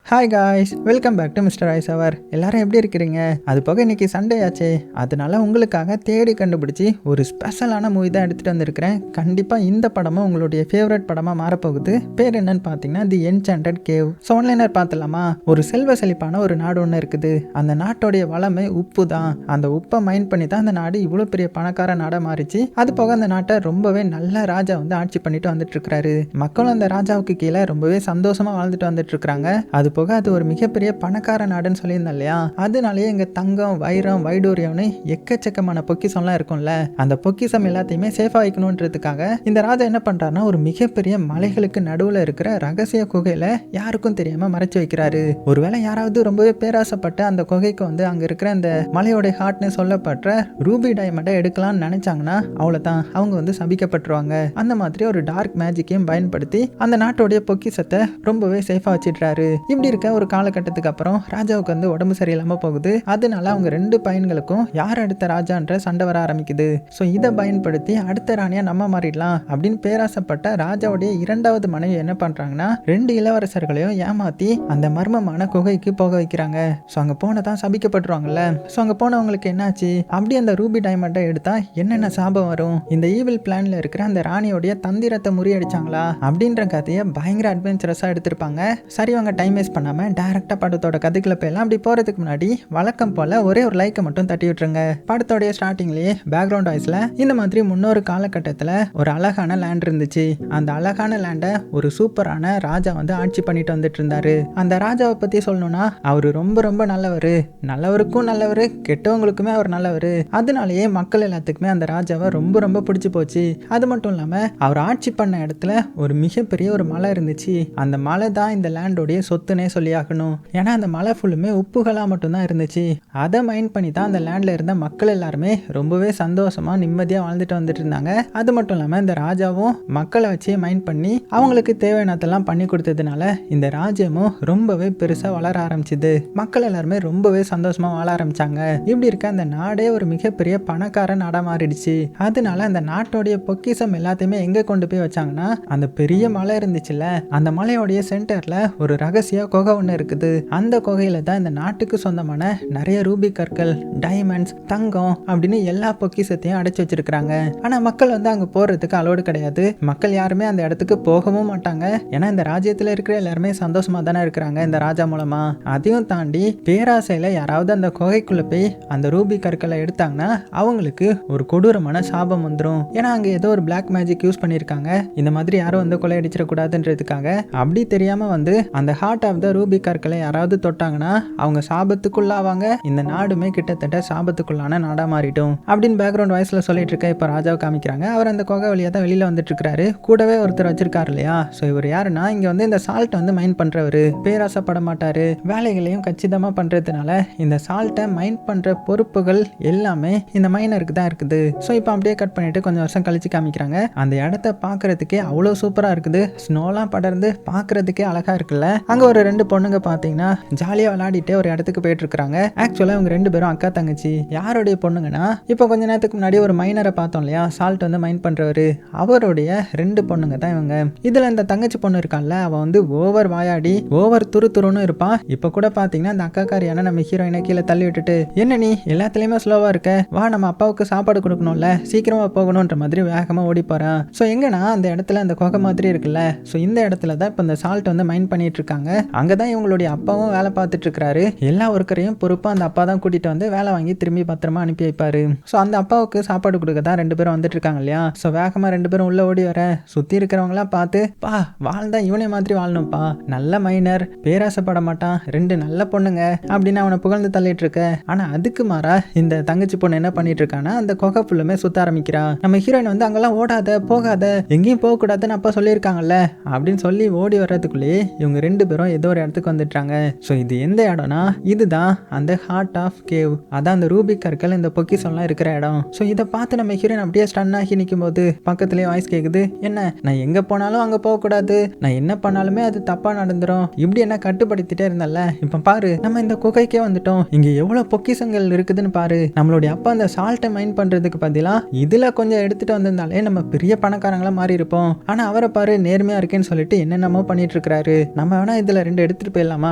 Hi guys, welcome back to mister ice hour. எல்லாரும் எப்படி இருக்கிறீங்க? அது போக இன்னைக்கு சண்டே ஆச்சே, அதனால உங்களுக்காக தேடி கண்டுபிடிச்சி ஒரு ஸ்பெஷலான மூவி தான் எடுத்துகிட்டு வந்திருக்கிறேன். கண்டிப்பாக இந்த படமும் உங்களுடைய ஃபேவரட் படமாக மாறப்போகுது. பேர் என்னன்னு பார்த்தீங்கன்னா தி என்சாண்டட் கேவ். ஸோ ஆன்லைனர் பார்த்துலாமா? ஒரு செல்வ செழிப்பான ஒரு நாடு ஒன்று இருக்குது. அந்த நாட்டோடைய வளமை உப்பு தான். அந்த உப்பை மைண்ட் பண்ணி தான் அந்த நாடு இவ்வளோ பெரிய பணக்கார நாடாக மாறிச்சு. அது போக அந்த நாட்டை ரொம்பவே நல்ல ராஜா வந்து ஆட்சி பண்ணிட்டு வந்துட்டு இருக்கிறாரு. மக்களும் அந்த ராஜாவுக்கு கீழே ரொம்பவே சந்தோஷமாக வாழ்ந்துட்டு வந்துட்டு இருக்கிறாங்க. அது போக அது ஒரு மிகப்பெரிய பணக்கார நாடுன்னு சொல்லியிருந்தேன் இல்லையா? அதனாலேயே இங்க தங்கம், வைரம், வைடூரியம்னு எக்கச்சக்கமான பொக்கிசம்லாம் இருக்கும்ல. அந்த பொக்கிசம் எல்லாத்தையுமே சேஃபா வைக்கணுன்றதுக்காக இந்த ராஜா என்ன பண்றாருன்னா, ஒரு மிகப்பெரிய மலைகளுக்கு நடுவுல இருக்கிற ரகசிய குகையில யாருக்கும் தெரியாம மறைச்சு வைக்கிறாரு. ஒருவேளை யாராவது ரொம்பவே பேராசப்பட்டு அந்த குகைக்கு வந்து அங்க இருக்கிற அந்த மலையோட ஹார்ட்னு சொல்லப்படுற ரூபி டைமண்டை எடுக்கலாம்னு நினைச்சாங்கன்னா அவ்வளவுதான், அவங்க வந்து சபிக்கப்பட்டுருவாங்க. அந்த மாதிரி ஒரு டார்க் மேஜிக்கையும் பயன்படுத்தி அந்த நாட்டோடைய பொக்கிசத்தை ரொம்பவே சேஃபா வச்சிடுறாரு. இப்படி இருக்க ஒரு காலகட்டத்துக்கு அப்புறம் ராஜாவுக்கு வந்து உடம்பு சரியில்லாம போகுது. அதனால அவங்க ரெண்டு பையன்களுக்கும் யார் அடுத்த ராஜான்ற சண்டை வர ஆரம்பிக்குது. ஸோ இதை பயன்படுத்தி அடுத்த ராணியா நம்ம மாறிடலாம் அப்படின்னு பேராசப்பட்ட ராஜாவுடைய இரண்டாவது மனைவி என்ன பண்றாங்கன்னா, ரெண்டு இளவரசர்களையும் ஏமாத்தி அந்த மர்மமான குகைக்கு போக வைக்கிறாங்க. ஸோ அங்க போனதான் சபிக்கப்பட்டுருவாங்கல்ல. ஸோ அங்க போனவங்களுக்கு என்னாச்சு? அப்படி அந்த ரூபி டைமண்டை எடுத்தா என்னென்ன சாபம் வரும்? இந்த ஈவில் பிளான்ல இருக்கிற அந்த ராணியோடைய தந்திரத்தை முறியடிச்சாங்களா அப்படின்ற கதையை பயங்கர அட்வென்ச்சரஸா எடுத்திருப்பாங்க. சரி, அவங்க டைம் வேஸ்ட் பண்ணாம டைரக்டா படத்தோட கதைக்குள்ள போயலாம். அப்படி போறதுக்கு முன்னாடி வழக்கம் போல ஒரே ஒரு லைக்கை மட்டும் தட்டி விட்டுருங்க. படத்தோடைய ஸ்டார்டிங்லயே பேக்ரவுண்ட் வாய்ஸ்ல இந்த மாதிரி முன்னொரு காலகட்டத்துல ஒரு அழகான லேண்ட் இருந்துச்சு. அந்த அழகான லேண்டை ஒரு சூப்பரான ராஜா வந்து ஆட்சி பண்ணிட்டு வந்துட்டு இருந்தாரு. அந்த ராஜாவை பத்தி சொல்லணும்னா, அவரு ரொம்ப ரொம்ப நல்லவரு. நல்லவருக்கும் நல்லவரு, கெட்டவங்களுக்குமே அவர் நல்லவரு. அதனாலேயே மக்கள் எல்லாத்துக்குமே அந்த ராஜாவை ரொம்ப ரொம்ப பிடிச்சு போச்சு. அது மட்டும் இல்லாம அவர் ஆட்சி பண்ண இடத்துல ஒரு மிகப்பெரிய ஒரு மலை இருந்துச்சு. அந்த மலை தான் இந்த லேண்டோடைய சொத்துனே சொல்லி ஆகணும். ஏன்னா அந்த மலை ஃபுல்லுமே உப்புகளா மட்டும்தான் இருந்துச்சு. அதை மைண்ட் பண்ணி தான் அந்த லேண்ட்ல இருந்த மக்கள் எல்லாருமே ரொம்பவே சந்தோஷமா நிம்மதியா வாழ்ந்துட்டு வந்துட்டு இருந்தாங்க. அது மட்டும் இல்லாம இந்த ராஜாவும் மக்களை வச்சே மைண்ட் பண்ணி அவங்களுக்கு தேவையானதெல்லாம் பண்ணி கொடுத்ததுனால இந்த ராஜ்யமும் ரொம்பவே பெருசா வளர ஆரம்பிச்சுது. மக்கள் எல்லாருமே ரொம்பவே சந்தோஷமா வாழ ஆரம்பிச்சாங்க. இப்படி இருக்க அந்த நாடே ஒரு மிகப்பெரிய பணக்கார நாடா மாறிடுச்சு. அதனால அந்த நாட்டோடைய பொக்கிசம் எல்லாத்தையுமே எங்க கொண்டு போய் வச்சாங்கன்னா, அந்த பெரிய மலை இருந்துச்சுல்ல, அந்த மலையோடைய சென்டர்ல ஒரு ரகசிய குகை ஒன்று இருக்குது. அந்த குகையில தான் இந்த நாட்டுக்கு சொந்தமான நிறைய ரூபி கற்கள், டைமண்ட்ஸ், தங்கம் அப்படின்னு எல்லா பொக்கிசத்தையும் அடைச்சு வச்சிருக்காங்க. ஆனா மக்கள் வந்து அங்க போறதுக்கு அலோடு கிடையாது. மக்கள் யாருமே அந்த இடத்துக்கு போகவும் மாட்டாங்க. ஏன்னா இந்த ராஜ்யத்துல இருக்கிற எல்லாருமே சந்தோஷமா தானே இருக்கிறாங்க இந்த ராஜா மூலமா. அதையும் தாண்டி பேராசையில யாராவது அந்த குகைக்குள்ள போய் அந்த ரூபி கற்களை எடுத்தாங்கன்னா அவங்களுக்கு ஒரு கொடூரமான சாபம் வந்துடும். ஏன்னா அங்க ஏதோ ஒரு பிளாக் மேஜிக் யூஸ் பண்ணிருக்காங்க. இந்த மாதிரி யாரும் வந்து கொள்ளையடிச்சிடக்கூடாதுன்றதுக்காக. அப்படி தெரியாம வந்து அந்த ஹார்ட் ஆஃப் த ரூபி கற்களை யாராவது தொட்டாங்கன்னா அவங்க சாபத்துக்குள்ளாவாங்க. இந்த நாடுமே கிட்டத்தட்ட சாபத்துக்குள்ளான நாடா மாறிடும் அப்படின்னு பேக்ரவுண்ட் வாய்ஸ்ல சொல்லிட்டு இருக்க இப்ப ராஜாவை காமிக்கிறாங்க. அவர் அந்த குகை வழியா தான் வெளியில வந்துட்டு இருக்காரு. கூடவே ஒருத்தர் வச்சிருக்காரு இல்லையா? சோ இவர் யாருன்னா, இங்க வந்து இந்த சால்ட் வந்து மைண்ட் பண்றவரு. பேராசப்பட மாட்டாரு. வேலைகளையும் கச்சிதமா பண்றதுனால இந்த சால்ட்டை மைண்ட் பண்ற பொறுப்புகள் எல்லாமே இந்த மைனருக்கு தான் இருக்குது. சோ இப்போ அப்படியே கட் பண்ணிட்டு கொஞ்சம் வருஷம் கழிச்சு காமிக்கிறாங்க. அந்த இடத்த பாக்குறதுக்கே அவ்வளவு சூப்பரா இருக்குது. ஸ்னோலாம் படர்ந்து பாக்குறதுக்கே அழகா இருக்குல்ல. அங்க ஒரு ரெண்டு பொண்ணுங்க பாத்தீங்கன்னா ஜாலியா விளையாடிட்டே ஒரு இடத்துக்கு போயிட்டு இருக்காங்க. ஆக்சுவலா இவங்க ரெண்டு பேரும் அக்கா தங்கச்சி. யாருடைய பொண்ணுங்கன்னா, இப்போ கொஞ்ச நேரத்துக்கு முன்னாடி ஒரு மைனரை பார்த்தோம் இல்லையா, சால்ட் வந்து மைண்ட் பண்றவரு, அவருடைய ரெண்டு பொண்ணுங்க தான் இவங்க. இதுல இந்த தங்கச்சி பொண்ணு இருக்கான்ல, அவ வந்து ஓவர் வாயாடி ஓவர் துருன்னு இருப்பான். இப்ப கூட பாத்தீங்கன்னா இந்த அக்காக்காரியான நம்ம ஹீரோயினை கீழே தள்ளி விட்டுட்டு, என்ன நீ எல்லாத்துலயுமே ஸ்லோவா இருக்க, வா நம்ம அப்பாவுக்கு சாப்பாடு கொடுக்கணும்ல, சீக்கிரமா போகணும்ன்ற மாதிரி வேகமா ஓடி போறான். சோ எங்கன்னா அந்த இடத்துல அந்த குகை மாதிரி இருக்குல்ல, சோ இந்த இடத்துல தான் இப்ப இந்த சால்ட் வந்து மைண்ட் பண்ணிட்டு இருக்காங்க. அங்கதான் இவங்களுடைய அப்பாவும் வேலை பார்த்துட்டு இருக்காரு. எல்லா ஒர்க்கரையும் பொறுப்பா அந்த அப்பா தான் கூட்டிட்டு வந்து வேலை வாங்கி திரும்பி பத்திரமா அனுப்பி வைப்பாரு. சோ அந்த அப்பாவுக்கு சாப்பாடு கொடுக்க தான் ரெண்டு பேரும் வந்துட்டு இருக்காங்க இல்லையா? சோ வேகமா ரெண்டு பேரும் உள்ள ஓடி வர சுத்தி இருக்கிறவங்க எல்லாம் பார்த்து, பா வாழ்ந்தா இவனை மாதிரி வாழணும்ப்பா, நல்ல மைனர், பேராசப்பட மாட்டான், ரெண்டு நல்ல பொண்ணுங்க அப்படின்னு அவனை புகழ்ந்து தள்ளிட்டு இருக்க. ஆனா அதுக்கு மாறா இந்த தங்கச்சி பொண்ணு என்ன பண்ணிட்டு இருக்கானா, அந்த குகை ஃபுல்லுமே சுத்த ஆரம்பிக்கிறா. நம்ம ஹீரோயின் வந்து அங்கெல்லாம் ஓடாத, போகாத, எங்கேயும் போக கூடாதுன்னு அப்பா சொல்லியிருக்காங்கல்ல அப்படின்னு சொல்லி ஓடி வர்றதுக்குள்ளே இவங்க ரெண்டு பேரும் ஏதோ ஒரு இடத்துக்கு வந்துட்டாங்க. ஸோ இது எந்த இடம்னா, இதுதான் அந்த ஹார்ட் ஆஃப் கேவ். அதான் அந்த ரூபி கற்கள் இந்த பொக்கிசம்லாம் இருக்கிற இடம். ஸோ இதை பார்த்து நம்ம ஹீரோயின் அப்படியே ஸ்டன் ஆகி நிற்கும் போது பக்கத்துலேயே வாய்ஸ் கேட்குது, என்ன நான் எங்கே போனாலும் அங்கே போகக்கூடாது, நான் என்ன பண்ணாலுமே அது தப்பாக நடந்துடும், இப்படி என்ன கட்டுப்படுத்திட்டே இருந்தல்ல, இப்போ பாரு நம்ம இந்த குகைக்கே வந்துட்டோம், இங்கே எவ்வளோ பொக்கிசங்கள் இருக்குதுன்னு பாரு. நம்மளுடைய அப்பா அந்த சால்ட்டை மைண்ட் பண்ணுறதுக்கு பதிலாக இதில் கொஞ்சம் எடுத்துகிட்டு வந்திருந்தாலே நம்ம பெரிய பணக்காரங்களா மாறி இருப்போம். ஆனால் அவரை பாரு நேர்மையாக இருக்கேன்னு சொல்லிட்டு என்னென்னமோ பண்ணிட்டு இருக்கிறாரு. நம்ம வேணா இதில் 2 2 எடுத்துட்டு போயிடலாமா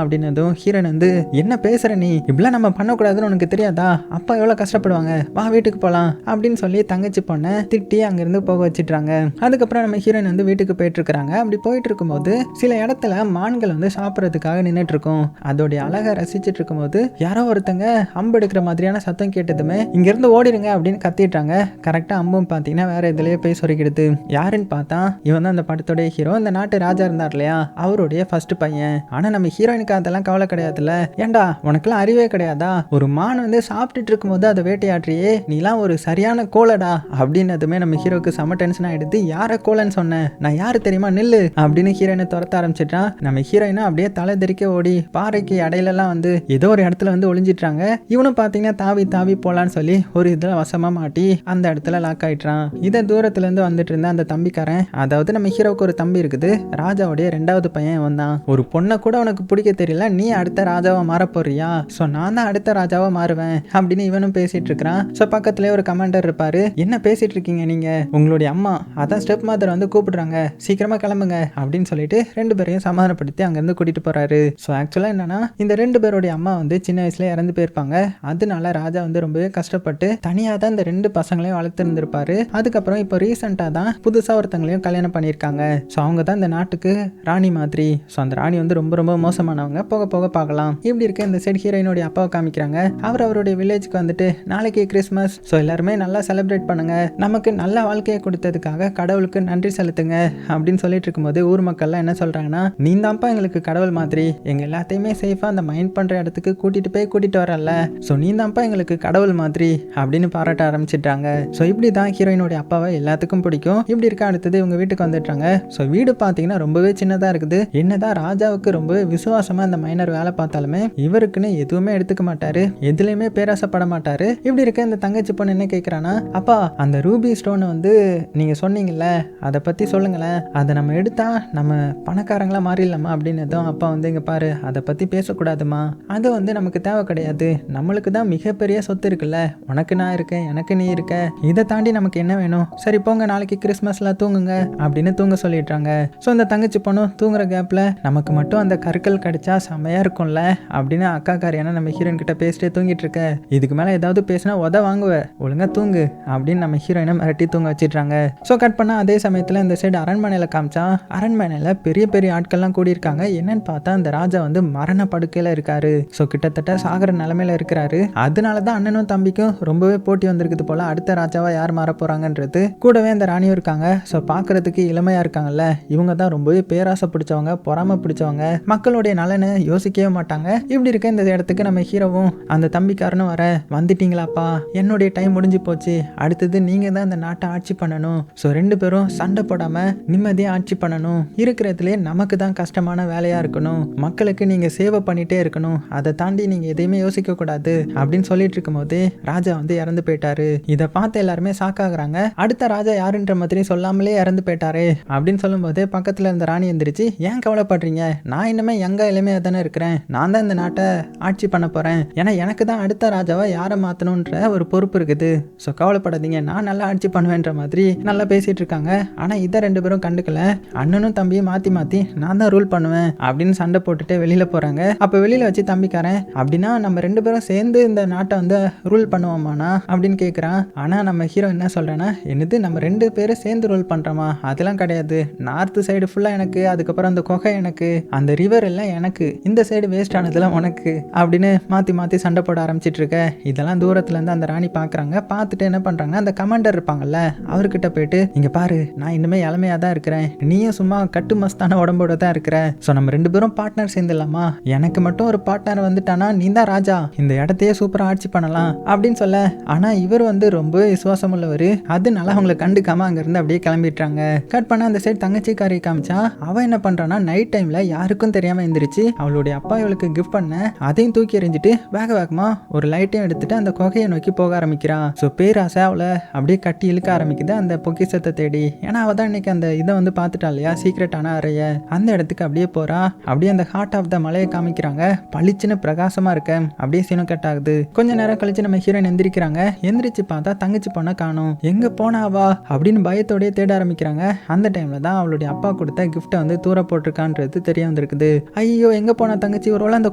அப்படின்னதும் ஹீரோயின் வந்து என்ன பேசுற நீ, இப்படிலாம் நம்ம பண்ணக்கூடாதுன்னு உனக்கு தெரியாதா, அப்பா எவ்வளவு கஷ்டப்படுவாங்க, வா வீட்டுக்கு போலாம் அப்படின்னு சொல்லி தங்கச்சி பொண்ணை திட்டி அங்கிருந்து போக வச்சிட்டாங்க. அதுக்கப்புறம் நம்ம ஹீரோயின் வந்து வீட்டுக்கு போயிட்டு இருக்காங்க. அப்படி போயிட்டு இருக்கும்போது சில இடத்துல மான்கள் வந்து சாப்பிட்றதுக்காக நின்றுட்டு இருக்கும். அதோடைய அழகை ரசிச்சுட்டு இருக்கும்போது யாரோ ஒருத்தங்க அம்பு எடுக்கிற மாதிரியான சத்தம் கேட்டதுமே இங்கிருந்து ஓடிடுங்க அப்படின்னு கத்திட்டாங்க. கரெக்டா அம்பும் பாத்தீங்கன்னா வேற இதுலயே போய் சொருகிடுது. யாருன்னு பார்த்தா இவன் தான் அந்த படத்தோடைய ஹீரோ, இந்த நாட்டு ராஜா இருந்தார் இல்லையா, அவருடைய ஃபர்ஸ்ட் பையன். ஆனா நம்ம ஹீரோயினுக்கு அதெல்லாம் கவலை கிடையாதுல்ல. ஏண்டா உனக்குலாம் அறிவே கிடையாதா, ஒரு மான் வந்து சாப்பிட்டுட்டு இருக்கும்போது அதை வேட்டையாடுறியே, நீலாம் ஒரு சரியான கோலடா அப்படின்னதுமே நம்ம ஹீரோக்கு செம டென்ஷன் ஆயிடுது. யார கோலன்னு சொன்னேன், நான் யாரு தெரியுமா, நில்லு அப்படின்னு ஹீரோயினை துரத்த ஆரம்பிச்சிட்டான். நம்ம ஹீரோயினா அப்படியே தலை தெறிக்க ஓடி பாறைக்கு இடையிலலாம் வந்து ஏதோ ஒரு இடத்துல வந்து ஒளிஞ்சிட்டாங்க. இவனும் பாத்தீங்கன்னா தாவி தாவி போலான்னு சொல்லி ஒரு இதுல வசமா மாட்டி அந்த இடத்துல லாக் ஆயிட்டான். இதை தூரத்துல இருந்து வந்துட்டு இருந்த அந்த தம்பிக்காரன், அதாவது நம்ம ஹீரோவுக்கு ஒரு தம்பி இருக்குது, ராஜாவுடைய 2வது பையன் வந்தான். ஒரு பொண்ணை கூட உனக்கு பிடிக்க தெரியல, நீ அடுத்த ராஜாவா மாற போறியா, சோ நான் தான் அடுத்த ராஜாவா மாறுவேன் அப்படின்னு இவனும் பேசிட்டு இருக்கிறான். சோ பக்கத்துலயே ஒரு கமாண்டர் இருப்பாரு, என்ன பேசிட்டு இருக்கீங்க நீங்க, உங்களுடைய அம்மா அதான் ஸ்டெப் மாதர் வந்து கூப்பிடுறாங்க, சீக்கிரமா கிளம்புங்க அப்படின்னு சொல்லிட்டு 2 பேரையும் சமாதானப்படுத்தி அங்கிருந்து கூட்டிட்டு போறாரு. ஸோ ஆக்சுவலா என்னன்னா இந்த 2 பேருடைய அம்மா வந்து சின்ன வயசுல இறந்து போயிருப்பாங்க. அதனால ராஜா வந்து ரொம்பவே கஷ்டப்பட்டு தனியா தான் இந்த 2 பசங்களையும் வளர்த்து இருந்திருப்பாரு. அதுக்கப்புறம் இப்போ ரீசெண்டா தான் புதுசா ஒருத்தங்களையும் கல்யாணம் பண்ணியிருக்காங்க. ஸோ அவங்க தான் இந்த நாட்டுக்கு ராணி மாதிரி. ஸோ அந்த ராணி வந்து ரொம்ப ரொம்ப மோசமானவங்க, போக போக பார்க்கலாம். இப்படி இருக்க இந்த சைடு ஹீரோயினுடைய அப்பாவை காமிக்கிறாங்க. அவருடைய வில்லேஜுக்கு வந்துட்டு நாளைக்கு கிறிஸ்மஸ், ஸோ எல்லாருமே நல்லா செலிப்ரேட் பண்ணுங்க, நமக்கு நல்ல வாழ்க்கையை கொடுத்ததுக்காக கடவுளுக்கு நன்றி செலுத்துங்க அப்படின்னு சொல்லிட்டு இருக்கும்போது ஊர் மக்கள்லாம் என்ன சொல்றாங்கன்னா, நீ தான்ப்பா எங்களுக்கு கடவுள் மாதிரி, எங்க எல்லாத்தையுமே சேஃபா அந்த மைண்ட் பண்ற இடத்துக்கு கூட்டிட்டு வரல, ஸோ நீ தான்ப்பா எங்களுக்கு கடவுள் மாதிரி அப்படின்னு பாராட்ட ஆரம்பிச்சிட்டாங்க. ஸோ இப்படி தான் ஹீரோயினுடைய அப்பாவை எல்லாத்துக்கும் பிடிக்கும். இப்படி இருக்க அடுத்தது இவங்க வீட்டுக்கு வந்துட்டாங்க. ஸோ வீடு பார்த்தீங்கன்னா ரொம்பவே சின்னதாக இருக்குது. என்னதான் ராஜாவுக்கு ரொம்பவே விசுவாசமா அந்த மைனர் வேலை பார்த்தாலுமே இவருக்குன்னு எதுவுமே எடுத்துக்க மாட்டாரு, எதுலையுமே பேராசப்பட மாட்டாரு. இப்படி இருக்க இந்த தங்கச்சி பொண்ணு என்ன கேட்குறான்னா, அப்பா அந்த ரூபி ஸ்டோனை வந்து நீங்க சொன்னீங்கல்ல, அதை பத்தி சொல்லுங்களேன், அதை நம்ம எடுத்தா நம்ம பணக்காரங்களா மாறிடலாமா அப்படின்னதும் அப்பா வந்து இங்க பாரு, அதை பத்தி பேசக்கூடாதுமா, அது வந்து நமக்கு தேவை கிடையாது, நம்மளுக்கு தான் மிகப்பெரிய சொத்து இருக்குல்ல, உனக்கு நான் இருக்கேன், எனக்கு நீ இருக்க, இதை தாண்டி நமக்கு என்ன வேணும், சரி போங்க நாளைக்கு கிறிஸ்மஸ்ல தூங்குங்க அப்படின்னு தூங்க சொல்லிடுறாங்க. ஸோ அந்த தங்கச்சி பொண்ணும் தூங்குற கேப்ல நமக்கு மட்டும் அந்த கற்கள் கிடைச்சா செமையா இருக்கும்ல அப்படின்னு அக்கா காரியான நம்ம ஹீரோயின் கிட்ட பேசிட்டே தூங்கிட்டு இருக்க, இதுக்கு மேல ஏதாவது பேசினா உத வாங்குவ, ஒழுங்கா தூங்கு அப்படின்னு நம்ம ஹீரோயினை மிரட்டி தூங்க வச்சிடுறாங்க. ஸோ கட் பண்ணா அதே சமயத்தில் இந்த சைடு அரண்மனையில் காமிச்சா, அரண்மனையில் பெரிய பெரிய ஆட்கள்லாம் கூடியிருக்காங்க. என்னன்னு பார்த்தா அந்த ராஜா வந்து மரண படுக்கையில் இருக்காரு. ஸோ கிட்டத்தட்ட சாகர நிலைமையில இருக்கிறாரு. அதனால தான் அண்ணனும் தம்பிக்கும் ரொம்பவே போட்டி வந்திருக்குது போல, அடுத்த ராஜாவா யார் மாற போறாங்கன்றது. கூடவே அந்த ராணியும் இருக்காங்க. ஸோ பார்க்கறதுக்கு இளமையா இருக்காங்கல்ல, இவங்க தான் ரொம்பவே பேராசை பிடிச்சவங்க, பொறாமை பிடிச்சவங்க, மக்களுடைய நலனை யோசிக்கவே மாட்டாங்க. இப்படி இருக்க இந்த இடத்துக்கு நம்ம ஹீரோவும் அந்த தம்பிக்காரனும் வர, வந்துட்டீங்களாப்பா, என்னுடைய டைம் முடிஞ்சு போச்சு, அடுத்தது நீங்க தான் இந்த நாட்டை ஆட்சி பண்ணணும், ஸோ 2 பேரும் சண்டை போடாம நிம்மதியாக ஆட்சி பண்ணணும், இருக்கிறதுலே நமக்கு தான் கஷ்டமான வேலையா இருக்கணும், மக்களுக்கு நீங்க சேவை பண்ணிட்டே இருக்கணும், அதை தாண்டி நீங்க எதையுமே யோசிக்க கூடாது அப்படின்னு சொல்லிட்டு இருக்கும் போதே ராஜா வந்து இறந்து போயிட்டாரு. இதை பார்த்து எல்லாருமே சாக்காகிறாங்க. அடுத்த ராஜா யாருன்ற மாதிரி சொல்லாமலே இறந்து போயிட்டாரு அப்படின்னு சொல்லும் போதே பக்கத்துல இருந்த ராணி எந்திரிச்சு, ஏன் கவலைப்படுறீங்க, நான் இன்னுமே யங்கா இளமையா தானே இருக்கிறேன், நான் தான் இந்த நாட்டை ஆட்சி பண்ண போறேன், ஏன்னா எனக்கு தான் அடுத்த ராஜாவை யாரை மாத்தணும்ன்ற ஒரு பொறுப்பு இருக்குது, ஸோ கவலைப்படாதீங்க, நான் நல்லா ஆட்சி பண்ணுவேன்ற மாதிரி நல்லா பேசிட்டு இருக்காங்க. ஆனா இதை 2 பேரும் கண்டுக்கல. அண்ணனும் தம்பியும் மாத்தி மாத்தி நான் தான் ரூல் பண்ணுவேன் அப்படின்னு சண்டை போட்டுட்டு வெளியில போறாங்க. அப்ப வெளியில வச்சு தம்பிக்காரன், அப்படின்னா நம்ம 2 பேரும் சேர்ந்து இந்த நாட்டை வந்து ரூல் பண்ணுவோமானா அப்படின்னு கேட்கிறான். ஆனா நம்ம ஹீரோ என்ன சொல்றேன்னா, என்னது நம்ம 2 பேரும் சேர்ந்து ரூல் பண்றோமா, அதெல்லாம் கிடையாது, நார்த் சைடு ஃபுல்லா எனக்கு, அதுக்கப்புறம் அந்த குகை எனக்கு, அந்த ரிவர் எல்லாம் எனக்கு, இந்த சைடு வேஸ்ட் ஆனதுலாம் உனக்கு அப்படின்னு மாத்தி மாத்தி சண்டை போட ஆரம்பிச்சிட்டு இருக்க. இதெல்லாம் தூரத்துல இருந்து அந்த ராணி பாக்குறாங்க. பார்த்துட்டு என்ன பண்றாங்க, அந்த கமாண்டர் இருப்பாங்கல்ல அவர்கிட்ட போயிட்டு, இங்க பாரு நான் இன்னுமே இளமையா தான் இருக்கிறேன், நீயும் சும்மா கட்டு மஸ்தான உடம்போட தான் இருக்கிற, ஸோ நம்ம 2 பேரும் பார்ட்னர் சேர்ந்துடலாமா, எனக்கு மட்டும் ஒரு பார்ட்னர் வந்துட்டானா நீ தான் ராஜா, இந்த இடத்தையே சூப்பரா ஆட்சி பண்ணலாம் அப்படின்னு சொல்ல. ஆனா இவர் வந்து ரொம்ப விசுவாசம் உள்ளவர், அதனால அவங்களை கண்டுக்காம அங்கிருந்து அப்படியே கிளம்பிட்டாங்க. கட் பண்ண அந்த சைடு தங்கச்சிக்காரி காமிச்சா, அவ என்ன பண்றான்னா நைட் டைம்ல யாருக்கும் தெரியாம எந்திரிச்சு அவளுடைய அப்பா இவளுக்கு கிஃப்ட் பண்ண அதையும் தூக்கி எறிஞ்சிட்டு வேகமா ஒரு லைட்டையும் எடுத்துட்டு அந்த குகையை நோக்கி போக ஆரம்பிக்கிறான். ஸோ பேராசை அவளை அப்படியே கட்டி இழுக்க ஆரம்பிக்குது அந்த பொக்கிஷத்தை தேடி. ஏன்னா அவ தான் இன்னைக்கு அந்த இதை வந்து பார்த்துட்டா இல்லையா, சீக்ரெட்டான அறைய, அந்த இடத்துக்கு அப்படியே போறா. அப்படியே அந்த ஹார்ட் ஆஃப் த மலையை காமிக்கிறாங்க, பளிச்சுன்னு பிரகாசமா இருக்க, அப்படியே சீனும் கட் ஆகுது. கொஞ்ச நேரம் கழிச்சு நம்ம ஹீரோயின் எந்திரிக்கிறாங்க. எந்திரிச்சு பார்த்தா தங்கச்சி பொண்ணை காணும், எங்க போனாவா அப்படின்னு பயத்தோடய தேட ஆரம்பிக்கிறாங்க. அந்த டைம்ல தான் அவளுடைய அப்பா கொடுத்த கிஃப்ட்டை வந்து தூர போட்டிருக்கான்றது தெரிய வந்திருக்குது. இருக்குது. ஐயோ எங்க போனா தங்கச்சி, ஒருவேளை அந்த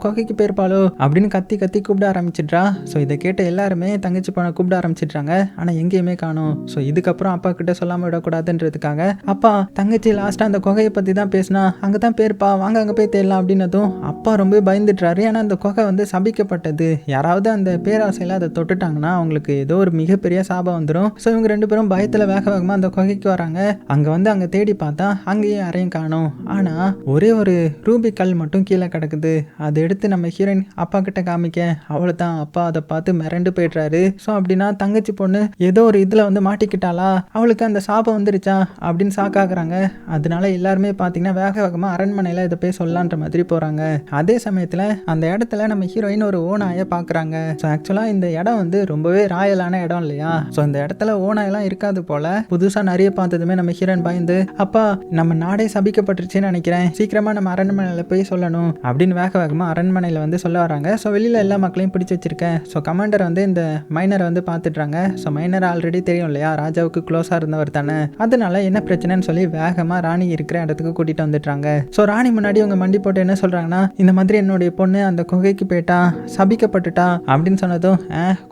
குகைக்கு போயிருப்பாளோ அப்படின்னு கத்தி கத்தி கூப்பிட ஆரம்பிச்சிட்றா. ஸோ இதை கேட்ட எல்லாருமே தங்கச்சி போன கூப்பிட ஆரம்பிச்சிட்றாங்க. ஆனா எங்கேயுமே காணோம். ஸோ இதுக்கப்புறம் அப்பா கிட்ட சொல்லாம விடக்கூடாதுன்றதுக்காக அப்பா தங்கச்சி லாஸ்டா அந்த குகையை பத்தி தான் பேசினா, அங்கதான் பேருப்பா, வாங்க அங்க போய் தேடலாம் அப்படின்னதும் அப்பா ரொம்ப பயந்துட்டுறாரு. ஏன்னா அந்த குகை வந்து சபிக்கப்பட்டது. யாராவது அந்த பேராசையில அதை தொட்டுட்டாங்கன்னா அவங்களுக்கு ஏதோ ஒரு மிகப்பெரிய சாபம் வந்துடும். ஸோ இவங்க ரெண்டு பேரும் பயத்துல வேக வேகமா அந்த குகைக்கு வராங்க. அங்க தேடி பார்த்தா அங்கேயும் யாரையும் காணோம். ஆனா ஒரே ஒரு ரூபி கல் மட்டும் கீழே கிடக்குது. அதை எடுத்து நம்ம ஹீரோயின் அப்பா கிட்ட காமிக்க அவ்வளவுதான், அப்பா அதை பார்த்து மிரண்டு போயிடுறாரு. ஸோ அப்படின்னா தங்கச்சி பொண்ணு ஏதோ ஒரு இதுல வந்து மாட்டிக்கிட்டாளா, அவளுக்கு அந்த சாபம் வந்துருச்சா அப்படின்னு சாக்காக்குறாங்க. அதனால எல்லாருமே பார்த்தீங்கன்னா வேக வேகமா அரண்மனையில இதை போய் சொல்லலான்ற மாதிரி போறாங்க. அதே சமயத்துல அந்த இடத்துல நம்ம ஹீரோயின் ஒரு ஓநாயை பாக்குறாங்க. ஸோ ஆக்சுவலா இந்த இடம் வந்து ரொம்பவே ராயலான இடம் இல்லையா. ஸோ இந்த இடத்துல ஓநாயெல்லாம் இருக்காது போல. புதுசா நிறைய பார்த்ததுமே நம்ம ஹீரோயின் பயந்து, அப்பா நம்ம நாடே சபிக்கப்பட்டுருச்சுன்னு நினைக்கிறேன், சீக்கிரமா நம்ம அரண்மனையில போய் சொல்லணும் அப்படின்னு வேக வேகமா அரண்மனையில வந்து சொல்ல வராங்க. ஸோ வெளியில எல்லா மக்களையும் பிடிச்சு வச்சிருக்கேன். ஸோ கமாண்டர் வந்து இந்த மைனரை வந்து பார்த்துட்றாங்க. ஸோ மைனர் ஆல்ரெடி தெரியும் இல்லையா, ராஜாவுக்கு க்ளோஸா இருந்தவர் தானே, அதனால என்ன பிரச்சனைன்னு சொல்லி வேகமா ராணி இருக்கிற இடத்துக்கு கூட்டிட்டு வந்துட்டாங்க. ஸோ ராணி முன்னாடி அவங்க மண்டி போட்டு என்ன சொல்றாங்கன்னா, இந்த மாதிரி என்னுடைய பொண்ணு அந்த குகைக்கு போயிட்டா, சபிக்கப்பட்டுட்டா அப்படின்னு சொன்னதும்,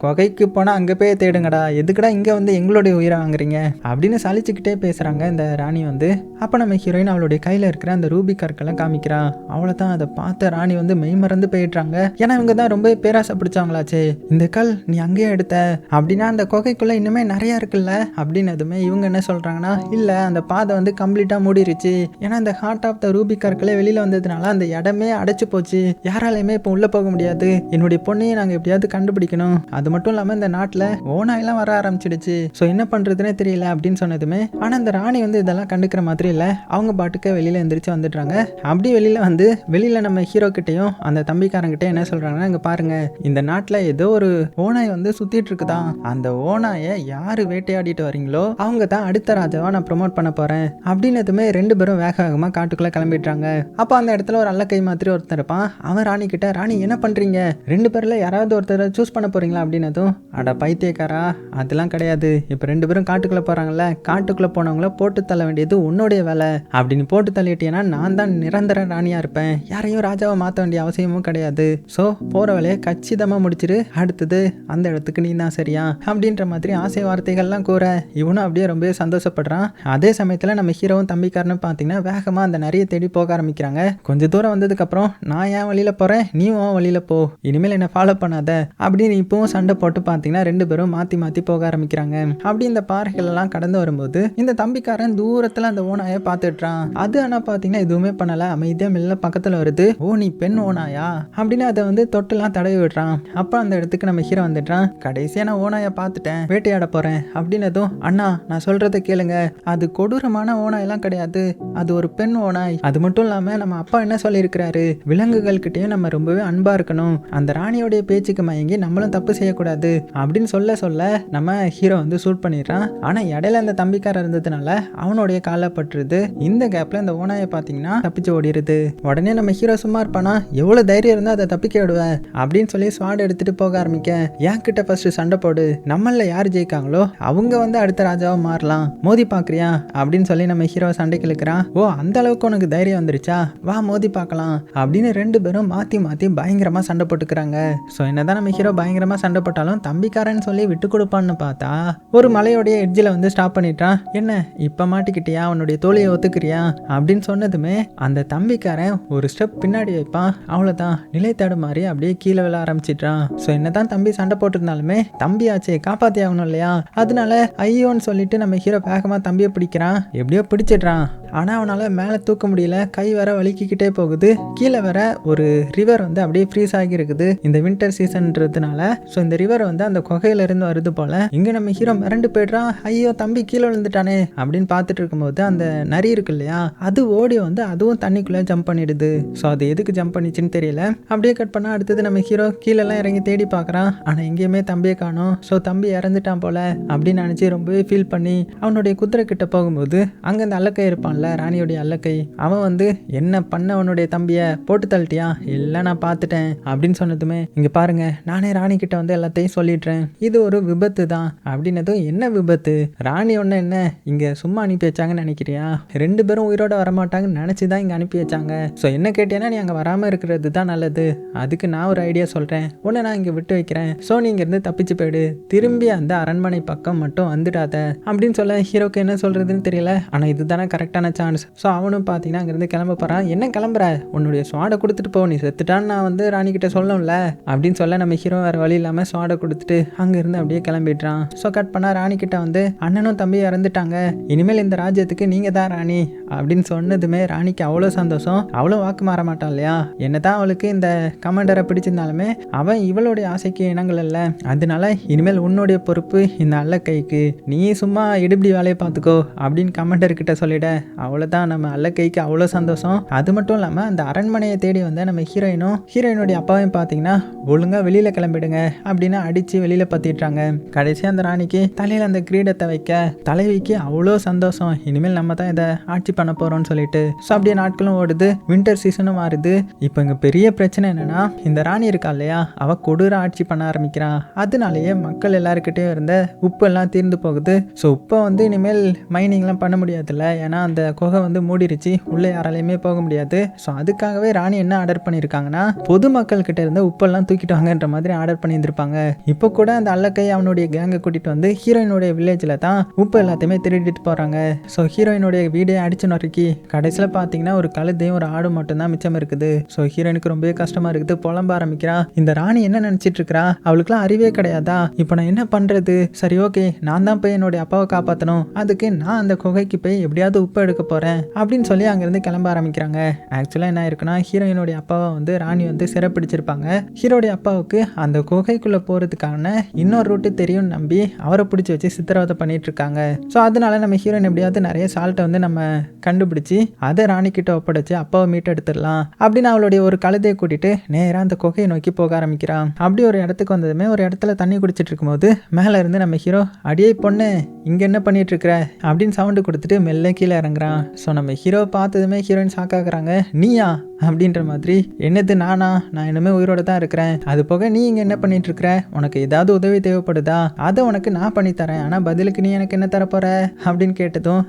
குகைக்கு போனா அங்க போய் தேடுங்கடா, எதுக்குடா இங்க வந்து எங்களுடைய உயிரை வாங்குறீங்க அப்படின்னு சலிச்சுக்கிட்டே பேசுறாங்க இந்த ராணி வந்து. அப்ப நம்ம ஹீரோயின் அவளுடைய கையில இருக்கிற அந்த ரூபி கற்களை காமிக்கிறா. அவ்வளவுதான், அதை பார்த்த ராணி வந்து மெய் மறந்து போயிடுறாங்க. ஏன்னா இவங்க தான் ரொம்ப பேராசை பிடிச்சவங்களாச்சே. இந்த கல் நீ அங்கேயே எடுத்த அப்படின்னா அந்த குகைக்குள்ள இன்னுமே நிறைய இருக்குல்ல அப்படின்னதுமே இவங்க என்ன சொல்றாங்கன்னா, இல்ல அந்த பாதை வந்து கம்ப்ளீட்டா மூடிருச்சு. ஏன்னா இந்த ஹார்ட் ஆஃப் த ரூபி கற்களை வெளியில வந்ததுனால அந்த இடமே அடைச்சு போச்சு, யாராலையுமே இப்போ உள்ள போக முடியாது. என்னுடைய பொண்ணையை நாங்க எப்படியாவது கண்டுபிடிக்கணும். அது மட்டும் இல்லாம இந்த நாட்டுல ஓனாயெல்லாம் வர ஆரம்பிச்சிடுச்சு. ஸோ என்ன பண்றதுன்னே தெரியல அப்படின்னு சொன்னதுமே, ஆனா அந்த ராணி வந்து இதெல்லாம் கண்டுக்கிற மாதிரி இல்ல. அவங்க பாட்டுக்கு வெளியில எந்திரிச்சு வந்துடுறாங்க. அப்படி வெளியில நம்ம ஹீரோ கிட்டையும் அந்த தம்பிக்காரங்கிட்ட என்ன சொல்றாங்கன்னா, இங்க பாருங்க, இந்த நாட்டுல ஏதோ ஒரு ஓனாய் வந்து சுத்திட்டு இருக்குதான். அந்த ஓனாயை யாரு வேட்டையாடிட்டு வரீங்களோ அவங்க தான் அடுத்த ராஜாவா நான் ப்ரொமோட் பண்ண போறேன் அப்படின்னதுமே ரெண்டு பேரும் வேக வேகமா காட்டுக்குள்ள கிளம்பிடுறாங்க. அப்ப அந்த இடத்துல ஒரு அல்ல கை மாதிரி ஒருத்தர் இருப்பான். அவன் ராணி கிட்ட, ராணி என்ன பண்றீங்க, ரெண்டு பேர்ல யாராவது ஒருத்தரை சூஸ் பண்ண போறீங்களா அப்படின்னதும், அட பைத்தியக்காரா, அதெல்லாம் கிடையாது, இப்ப ரெண்டு பேரும் காட்டுக்குள்ள போறாங்கல்ல, காட்டுக்குள்ள போனவங்கள போட்டு தள்ள வேண்டியது உன்னுடைய வேலை. அப்படின்னு போட்டு தள்ளிட்டேன்னா நான் தான் நிரந்தர ராணியா இருப்பேன், யாரையும் ராஜாவை மாற்ற வேண்டிய அவசியமும் கிடையாது. ஸோ போற வேலையை கச்சிதமா முடிச்சிரு, அடுத்தது அந்த இடத்துக்கு நீ தான் சரியா அப்படின்ற மாதிரி ஆசை வார்த்தைகள்லாம் கூற இவனும் அப்படியே ரொம்ப சந்தோஷப்படுறான். அதே சமயத்துல நம்ம ஹீரோவும் தம்பிக்காரன்னு பார்த்தீங்கன்னா வேகமா அந்த நிறைய தேடி போக ஆரம்பிக்கிறாங்க. கொஞ்சம் தூரம் வந்ததுக்கு அப்புறம், நான் ஏன் வழியில போறேன், நீ உன் வழியில போ, இனிமேல் என்ன ஃபாலோ பண்ணாத அப்படின்னு இப்பவும் சண்டை போட்டு பார்த்தீங்கன்னா ரெண்டு பேரும் மாத்தி மாத்தி போக ஆரம்பிக்கிறாங்க. அப்படி இந்த பாறைகள் எல்லாம் கடந்து வரும்போது இந்த தம்பிக்காரன் தூரத்துல அந்த ஓனாயை பார்த்துட்டான். அது ஆனா பாத்தீங்கன்னா எதுவுமே பண்ணல, அமைதியா மெல்ல பக்கத்துல வருது. ஓ நீ பெண் ஓனாயா அப்படின்னு அதை வந்து தொட்டுலாம் தடவி விடுறான். அப்ப அந்த இடத்துக்கு நம்ம ஹீரோ வந்துட்டான். கடைசியா நான் ஓனாயை பார்த்துட்டேன், வேட்டையாட போறேன் அப்படின்னதும், அண்ணா நான் சொல்றதை கேளுங்க, அது கொடூரமான ஓனாயெல்லாம் கிடையாது, அது ஒரு பெண் ஓனாய். அது மட்டும் இல்லாம நம்ம அப்பா என்ன சொல்லியிருக்கிறாரு, விலங்குகள் கிட்டயும் நம்ம ரொம்பவே அன்பா இருக்கணும், அந்த ராணியோடைய பேச்சுக்கு மயங்கி நம்மளும் தப்பு செய்யக்கூடாது அப்படின்னு சொல்ல நம்ம ஹீரோ வந்து சூட் பண்ணிடுறான். ஆனா இடையில அந்த தம்பிக்காரர் இருந்ததுனால அவனுடைய காலை பட்டுருது. இந்த கேப்ல இந்த ஓனாயை பாத்தீங்கன்னா தப்பிச்சு ஓடிடுது. உடனே நம்ம ஹீரோ சும்மா இருப்பானா, எவ்வளவு தைரியம் இருந்தா அதை தப்பிக்க விடுவேன் அப்படின்னு சொல்லி ஸ்வாட் எடுத்துட்டு போக ஆரம்பிக்க, என் கிட்ட ஃபர்ஸ்ட் சண்டை போடு, நம்மள யார் ஜெயிக்காங்களோ அவங்க வந்து அடுத்த ராஜாவா மாறலாம், மோதி பாக்குறியா அப்படின்னு சொல்லி நம்ம ஹீரோ சண்டைக்கு இழுக்கிறான். ஓ அந்த அளவுக்கு உனக்கு தைரியம் வந்துருச்சா, வா மோதி பார்க்கலாம் அப்படின்னு ரெண்டு பேரும் மாத்தி மாத்தி பயங்கரமா சண்டை போட்டுக்கிறாங்க. ஸோ என்னதான் நம்ம ஹீரோ பயங்கரமா சண்டை போட்டாலும் தம்பிக்காரன்னு சொல்லி விட்டு கொடுப்பான்னு பார்த்தா ஒரு மலையோடைய எட்ஜில் வந்து ஸ்டாப் பண்ணிட்டான். என்ன இப்ப மாட்டிக்கிட்டியா, உன்னுடைய தோழியை ஒத்துக்கிறியா அப்படின்னு சொன்னதுமே அந்த தம்பிக்காரன் ஒரு ஸ்டெப் பின்னாடி வைப்பான். அவ்வளவுதான், நிலை தடுமாறி அப்படியே கீழே விழ ஆரம்பிச்சிட்டான். ஸோ என்னதான் தம்பி சண்டை போட்டிருந்தாலுமே தம்பி ஆச்சே, காப்பாத்தி ஆகணும் இல்லையா, அதனால ஐயோன்னு சொல்லிட்டு நம்ம ஹீரோ வேகமா தம்பியை பிடிக்கிறான். எப்படியோ பிடிச்சிடுறான். ஆனா அவனால மேல தூக்க முடியல, கை வர வலிக்கிட்டே போகுது. கீழே வர ஒரு ரிவர் வந்து அப்படியே ஃப்ரீஸ் ஆகி இருக்குது இந்த வின்டர் சீசன்றதுனால. ஸோ இந்த ரிவர் வந்து அந்த குகையில இருந்து வருது போல. இங்க நம்ம ஹீரோ மிரண்டு போயிடுறான். ஐயோ தம்பி கீழே விழுந்துட்டானே அப்படின்னு பார்த்துட்டு இருக்கும்போது அந்த நரி இருக்கு இல்லையா, அது ஓடி வந்து அதுவும் தண்ணிக்குள்ள ஜம்ப் பண்ணிடுது. ஸோ அது எதுக்கு ஜம்ப் பண்ணிச்சுன்னு தெரியல. அப்படியே கட் பண்ணா அடுத்தது நம்ம ஹீரோ கீழெல்லாம் இறங்கி தேடி பார்க்கறான். ஆனா எங்கேயுமே தம்பியை காணோம். ஸோ தம்பி இறந்துட்டான் போல அப்படின்னு நினைச்சு ரொம்பவே ஃபீல் பண்ணி அவனுடைய குதிரை கிட்ட போகும்போது அங்க அந்த அல்லக்கை இருப்பான்ல, இருக்கான்ல ராணியோடைய அல்லக்கை, அவன் வந்து என்ன பண்ண உன்னுடைய தம்பிய போட்டு தள்ளிட்டியா, எல்லாம் நான் பார்த்துட்டேன் அப்படின்னு சொன்னதுமே, இங்க பாருங்க நானே ராணி கிட்ட வந்து எல்லாத்தையும் சொல்லிடுறேன், இது ஒரு விபத்து தான் அப்படின்னதும், என்ன விபத்து, ராணி ஒன்று என்ன இங்க சும்மா அனுப்பி வச்சாங்கன்னு நினைக்கிறியா, 2 பேரும் உயிரோட வரமாட்டாங்கன்னு நினைச்சுதான் இங்க அனுப்பி வச்சாங்க. ஸோ என்ன கேட்டேன்னா நீ அங்கே வராமல் இருக்கிறது தான் நல்லது, அதுக்கு நான் ஒரு ஐடியா சொல்கிறேன், உன்னை நான் இங்கே விட்டு வைக்கிறேன், ஸோ நீ இங்கேருந்து தப்பிச்சு போயிடு, திரும்பி அந்த அரண்மனை பக்கம் மட்டும் வந்துடாத அப்படின்னு சொல்ல ஹீரோக்கு என்ன சொல்கிறதுன்னு தெரியல. ஆனால் இதுதானே கரெக்டான சான்ஸ். ஸோ அவனும் பார்த்தீங்கன்னா அங்கேருந்து கிளம்ப போகிறான். என்ன கிளம்புற, உன்னுடைய ஸ்வாடை கொடுத்துட்டு போ, நீ செத்துட்டான்னு நான் வந்து ராணிக்கிட்ட சொல்லணும்ல அப்படின்னு சொல்ல, நம்ம ஹீரோ வேறு வழி இல்லாமல் ஸ்வாடை கொடுத்துட்டு அங்கேருந்து அப்படியே கிளம்பிடுறான். ஸோ கட் பண்ணால் ராணிக்கிட்ட வந்து அண்ணனும் தம்பியும் இறந்துட்டாங்க, இனிமேல் இந்த ராஜ்யத்துக்கு நீங்கள் தான் ராணி அப்படின்னு சொன்னதுமே ராணிக்கு அவ்வளோ சந்தோஷம். அவ்வளோ வாக்கு மாற மாட்டான் இல்லையா, என்னதான் அவளுக்கு இந்த கமாண்டரை பிடிச்சிருந்தாலுமே அவன் இவளுடைய ஆசைக்கு இனங்கள் இல்லை, அதனால இனிமேல் உன்னுடைய பொறுப்பு இந்த அல்ல கைக்கு, நீ சும்மா இடுபடி வேலையை பார்த்துக்கோ அப்படின்னு கமாண்டர் கிட்ட சொல்லிட. அவ்வளோதான், நம்ம அல்ல கைக்கு அவ்வளோ சந்தோஷம். அது மட்டும் இல்லாமல் அந்த அரண்மனையை தேடி வந்த நம்ம ஹீரோயினுடைய அப்பாவையும் பார்த்தீங்கன்னா ஒழுங்கா வெளியில கிளம்பிடுங்க அப்படின்னு அடிச்சு வெளியில பத்திடுறாங்க. கடைசியாக அந்த ராணிக்கு தலையில் அந்த கிரீடத்தை வைக்க தலைவிக்கு அவ்வளோ சந்தோஷம், இனிமேல் நம்ம தான் இதை ஆட்சி பண்ண போறோம்னு சொல்லிட்டு. ஸோ அப்படியே நாட்களும் ஓடுது, வின்டர் சீசனும் மாறுது. இப்போ இங்கே பெரிய பிரச்சனை என்னன்னா, இந்த ராணி இருக்கா இல்லையா, அவ கொடூர ஆட்சி பண்ண ஆரம்பிக்கிறான். அதனாலேயே மக்கள் எல்லாருக்கிட்டையும் இருந்த உப்பு எல்லாம் தீர்ந்து போகுது. ஸோ உப்பை வந்து இனிமேல் மைனிங்லாம் பண்ண முடியாதுல்ல, ஏன்னா அந்த குகை வந்து மூடிருச்சு, உள்ளே யாராலையுமே போக முடியாது. ஸோ அதுக்காகவே ராணி என்ன ஆர்டர் பண்ணியிருக்காங்கன்னா, பொதுமக்கள் கிட்ட இருந்த உப்பெல்லாம் தூக்கிட்டு வாங்கன்ற மாதிரி ஆர்டர் பண்ணியிருந்திருப்பாங்க. இப்போ கூட அந்த அல்லக்கை அவனுடைய கேங்கை கூட்டிட்டு வந்து ஹீரோயினுடைய வில்லேஜில் தான் உப்பு எல்லாத்தையுமே திருடிட்டு போறாங்க. ஸோ ஹீரோயினுடைய வீடே அடிச்சு நொறுக்கி கடைசியில் பார்த்தீங்கன்னா ஒரு கழுதையும் ஒரு ஆடும் மட்டும்தான் மிச்சம் இருக்குது. ஸோ ஹீரோயினுக்கு ரொம்பவே கஷ்டமா இருக்குது, புலம்ப ஆரம்பிக்கிறா. இந்த ராணி என்ன நினைச்சிட்டு இருக்கா, அவளுக்குலாம் அறிவே கிடையாதா, இப்போ நான் என்ன பண்றது, சரி ஓகே நான் தான் போய் என்னுடைய அப்பாவை காப்பாற்றணும், அதுக்கு நான் அந்த குகைக்கு போய் எப்படியாவது உப்பு எடுக்க போறேன் அப்படின்னு சொல்லி அங்கிருந்து கிளம்ப ஆரம்பிக்கிறாங்க. ஆக்சுவலா என்ன இருக்குன்னா, ஹீரோயினுடைய அப்பாவை வந்து ராணி வந்து சிறப்பிடிச்சிருப்பாங்க. ஹீரோடைய அப்பாவுக்கு அந்த குகைக்குள்ள போறதுக்கான இன்னொரு ரூட்டு தெரியும் நம்பி அவரை பிடிச்சி வச்சு சித்திரவதை பண்ணிட்டு இருக்காங்க. ஸோ அதனால நம்ம ஹீரோயின் எப்படியாவது நிறைய சால்ட்டை வந்து நம்ம கண்டுபிடிச்சி அதை ராணி கிட்ட ஒப்படைச்சு அப்பாவை மீட்டு எடுத்துடலாம் அப்படின்னு அவளுடைய ஒரு கழுதையை கூட்டிட்டு நேராக அந்த குகையை நோக்கி போக ஆரம்பிக்கிறான். அப்படி ஒரு இடத்துக்கு வந்ததுமே ஒரு இடத்துல தண்ணி குடிச்சிட்டு இருக்கும்போது மேல இருந்து நம்ம ஹீரோ, அடியே பொண்ணு இங்க என்ன பண்ணிட்டு இருக்கிற அப்படின்னு சவுண்டு கொடுத்துட்டு மெல்ல கீழே இறங்குறான். ஸோ நம்ம ஹீரோ பார்த்ததுமே ஹீரோயின் ஷாக்காக்குறாங்க, நீயா அப்படின்ற மாதிரி. என்னது நானா, நான் இன்னுமே உயிரோட தான் இருக்கிறேன், அது போக நீ இங்க என்ன பண்ணிட்டு இருக்கிற, உனக்கு ஏதாவது உதவி தேவைப்படுதா, அதை உனக்கு நான் பண்ணி தரேன், ஆனா பதிலுக்கு நீ எனக்கு என்ன தர போற அப்படின்னு கேட்டதும்,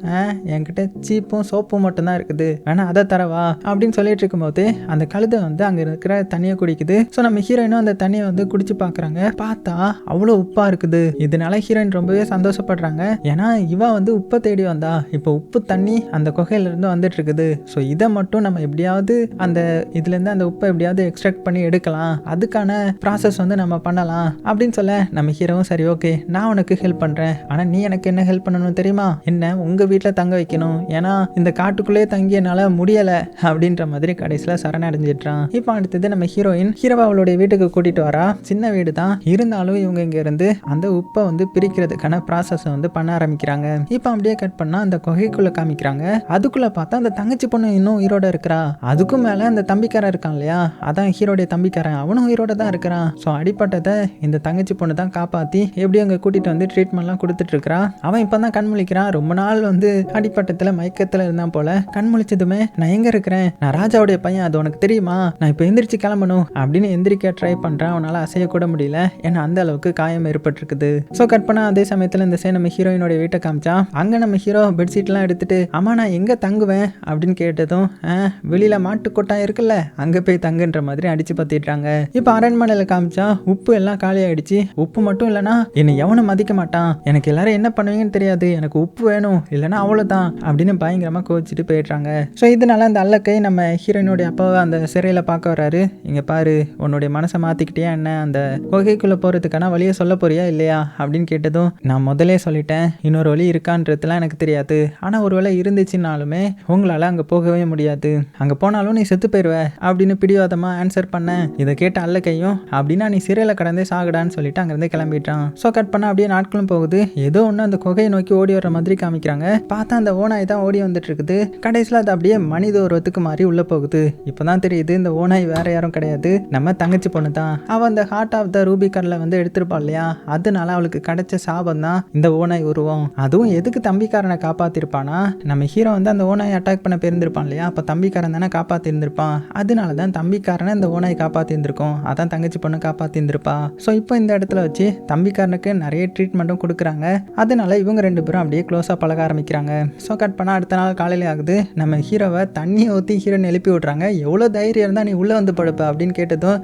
என்கிட்ட சீப்பும் சோப்பும் மட்டும்தான் இருக்குது, வேணா அதை தரவா அப்படின்னு சொல்லிட்டு இருக்கும்போது அந்த கழுதை வந்து அங்க இருக்கிற தண்ணியை குடிக்குது. ஸோ நம்ம ஹீரோயினும் அந்த தண்ணியை வந்து குடிச்சு பாக்குறாங்க, பார்த்தா அவ்வளோ உப்பா இருக்குது. இதனால ஹீரோயின் ரொம்பவே சந்தோஷப்படுறாங்க, ஏன்னா இவ வந்து உப்பை தேடி வந்தா, இப்போ உப்பு தண்ணி அந்த குகையில இருந்து வந்துட்டு இருக்குது. ஸோ இதை மட்டும் நம்ம எப்படியாவது அந்த இதுல இருந்து அந்த உப்பை எப்படியாவது எக்ஸ்ட்ராக்ட் பண்ணி எடுக்கலாம், அதுக்கான ப்ராசஸ் வந்து நம்ம பண்ணலாம் அப்படின்னு சொல்ல, நம்ம ஹீரோவும் சரி ஓகே நான் உனக்கு ஹெல்ப் பண்றேன், ஆனா நீ எனக்கு என்ன ஹெல்ப் பண்ணணும் தெரியுமா, என்ன உங்க வீட்டில் தங்க வைக்கணும், ஏன்னா இந்த காட்டுக்குள்ளே தங்கி என்னால முடியல அப்படின்ற மாதிரி கடைசியில் சரணடைஞ்சிட்டான். இப்போ அடுத்தது நம்ம ஹீரோவா அவளுடைய வீட்டுக்கு கூட்டிட்டு வரா. சின்ன வீடு தான் இருந்தாலும் இவங்க இங்க இருந்து அந்த உப்பை வந்து பிரிக்கிறதுக்கான ப்ராசஸ் வந்து பண்ண ஆரம்பிக்கிறாங்க. இப்போ அப்படியே கட் பண்ணா அந்த குகைக்குள்ள காமிக்கிறாங்க. அதுக்குள்ள பார்த்தா அந்த தங்கச்சி பொண்ணு இன்னும் உயிரோட இருக்கிறா. அதுக்கும் மேல அந்த தம்பிக்காரன் இருக்கான் இல்லையா, அதான் ஹீரோடைய தம்பிக்காரன், அவனும் உயிரோட தான் இருக்கிறான். ஸோ அடிப்பட்டதை இந்த தங்கச்சி பொண்ணு தான் காப்பாத்தி எப்படியும் அங்கே கூட்டிட்டு வந்து ட்ரீட்மெண்ட்லாம் கொடுத்துட்டு இருக்கிறான். அவன் இப்போ தான் கண் முழிக்கிறான். ரொம்ப நாள் வந்து அடிப்பட்டத்தில் மயக்கத்தில் இருந்தான் போல. கண் முழிச்சதுமே, நான் எங்க இருக்கிறேன், நான் ராஜாவுடைய பையன், அது உனக்கு தெரியுமா, நான் இப்போ எந்திரிச்சு கிளம்பணும் அப்படின்னு எந்திரிக்க ட்ரை பண்றான். அவனால அசைய கூட முடியல, ஏன்னா அந்த அளவுக்கு காயம் ஏற்பட்டிருக்குது. ஸோ கட் பண்ணா அதே சமயத்தில் இந்த நம்ம ஹீரோயினோட வீட்டை காமிச்சான். அங்கே நம்ம ஹீரோ பெட்ஷீட்லாம் எடுத்துட்டு, அம்மா நான் எங்கே தங்குவேன் அப்படின்னு கேட்டதும், வெளியில மாட்டு கொட்டா இருக்குல்ல அங்கே போய் தங்குன்ற மாதிரி அடிச்சு பத்திட்டாங்க. இப்போ அரண்மனையில் காமிச்சா உப்பு எல்லாம் காலி ஆயிடுச்சு. உப்பு மட்டும் இல்லைன்னா என்னை எவனும் மதிக்க மாட்டான், எனக்கு எல்லாரும் என்ன பண்ணுவீங்கன்னு தெரியாது, எனக்கு உப்பு வேணும் இல்லைன்னா அவ்வளோதான் அப்படின்னு பயங்கரமா கோச்சிட்டு போயிடுறாங்க. ஸோ இதனால அந்த அல்லக்கை நம்ம ஹீரோயினுடைய அப்பாவை அந்த சிறையில் பார்க்க வராரு. இங்க பாரு, உன்னுடைய மனசை மாத்திக்கிட்டே என்ன, அந்த குகைக்குள்ள போறதுக்கான வழியை சொல்ல போறியா இல்லையா அப்படின்னு கேட்டதும், நான் முதலே சொல்லிட்டேன் இன்னொரு வழி இருக்கான்றதுலாம் எனக்கு தெரியாது, ஆனா ஒருவேளை இருந்துச்சுன்னாலுமே உங்களால அங்க போகவே முடியாது, அங்க போனாலும் நீ நீ செத்து போயிடுவ அப்படின்னு பிடிவாதமா ஆன்சர் பண்ண. இதை கேட்ட அல்லக்கையும் அப்படின்னா நீ சிறையில் கடந்தே சாகுடான்னு சொல்லிட்டு அங்கிருந்து கிளம்பிட்டான். ஸோ கட் பண்ண அப்படியே நாட்களும் போகுது. ஏதோ ஒன்று அந்த குகையை நோக்கி ஓடி வர மாதிரி காமிக்கிறாங்க. பார்த்தா அந்த ஓனாய் தான் ஓடி வந்துட்டு இருக்குது. கடைசியில் அது அப்படியே மனித உருவத்துக்கு மாறி உள்ள போகுது. இப்போதான் தெரியுது இந்த ஓனாய் வேற யாரும் கிடையாது, நம்ம தங்கச்சி பொண்ணு தான். அவள் அந்த ஹார்ட் ஆஃப் த ரூபி கரில் வந்து எடுத்திருப்பா இல்லையா, அதனால அவளுக்கு கிடைச்ச சாபம் தான் இந்த ஓனாய் உருவம். அதுவும் எதுக்கு தம்பிக்காரனை காப்பாத்திருப்பானா, நம்ம ஹீரோ வந்து அந்த ஓனாய் அட்டாக் பண்ண போயிருந்திருப்பான் இல்லையா, அப்போ தம்பிக்காரன் தானே காப்பாத்திருந்திருப்பான். அதனால தான் தம்பிக்காரனை இந்த ஓனாய் காப்பாத்திருந்திருக்கும். அதான் தங்கச்சி பொண்ணு காப்பாத்திருந்திருப்பா. ஸோ இப்போ இந்த இடத்துல வச்சு தம்பிக்காரனுக்கு நிறைய ட்ரீட்மெண்ட்டும் கொடுக்குறாங்க. அதனால இவங்க ரெண்டு பேரும் அப்படியே க்ளோஸாக பழக ஆரம்பிக்கிறாங்க. ஸோ கட் பண்ணால் அடுத்த நாள் காலையில் ஆகுது. நம்ம ஹீரோவை தண்ணியை ஊற்றி ஹீரோனை எழுப்பி விட்றாங்க. எவ்வளோ தைரியம் இருந்தால் நீ உள்ளே வந்து படுப்ப அப்படின்னு கேட்டதும்,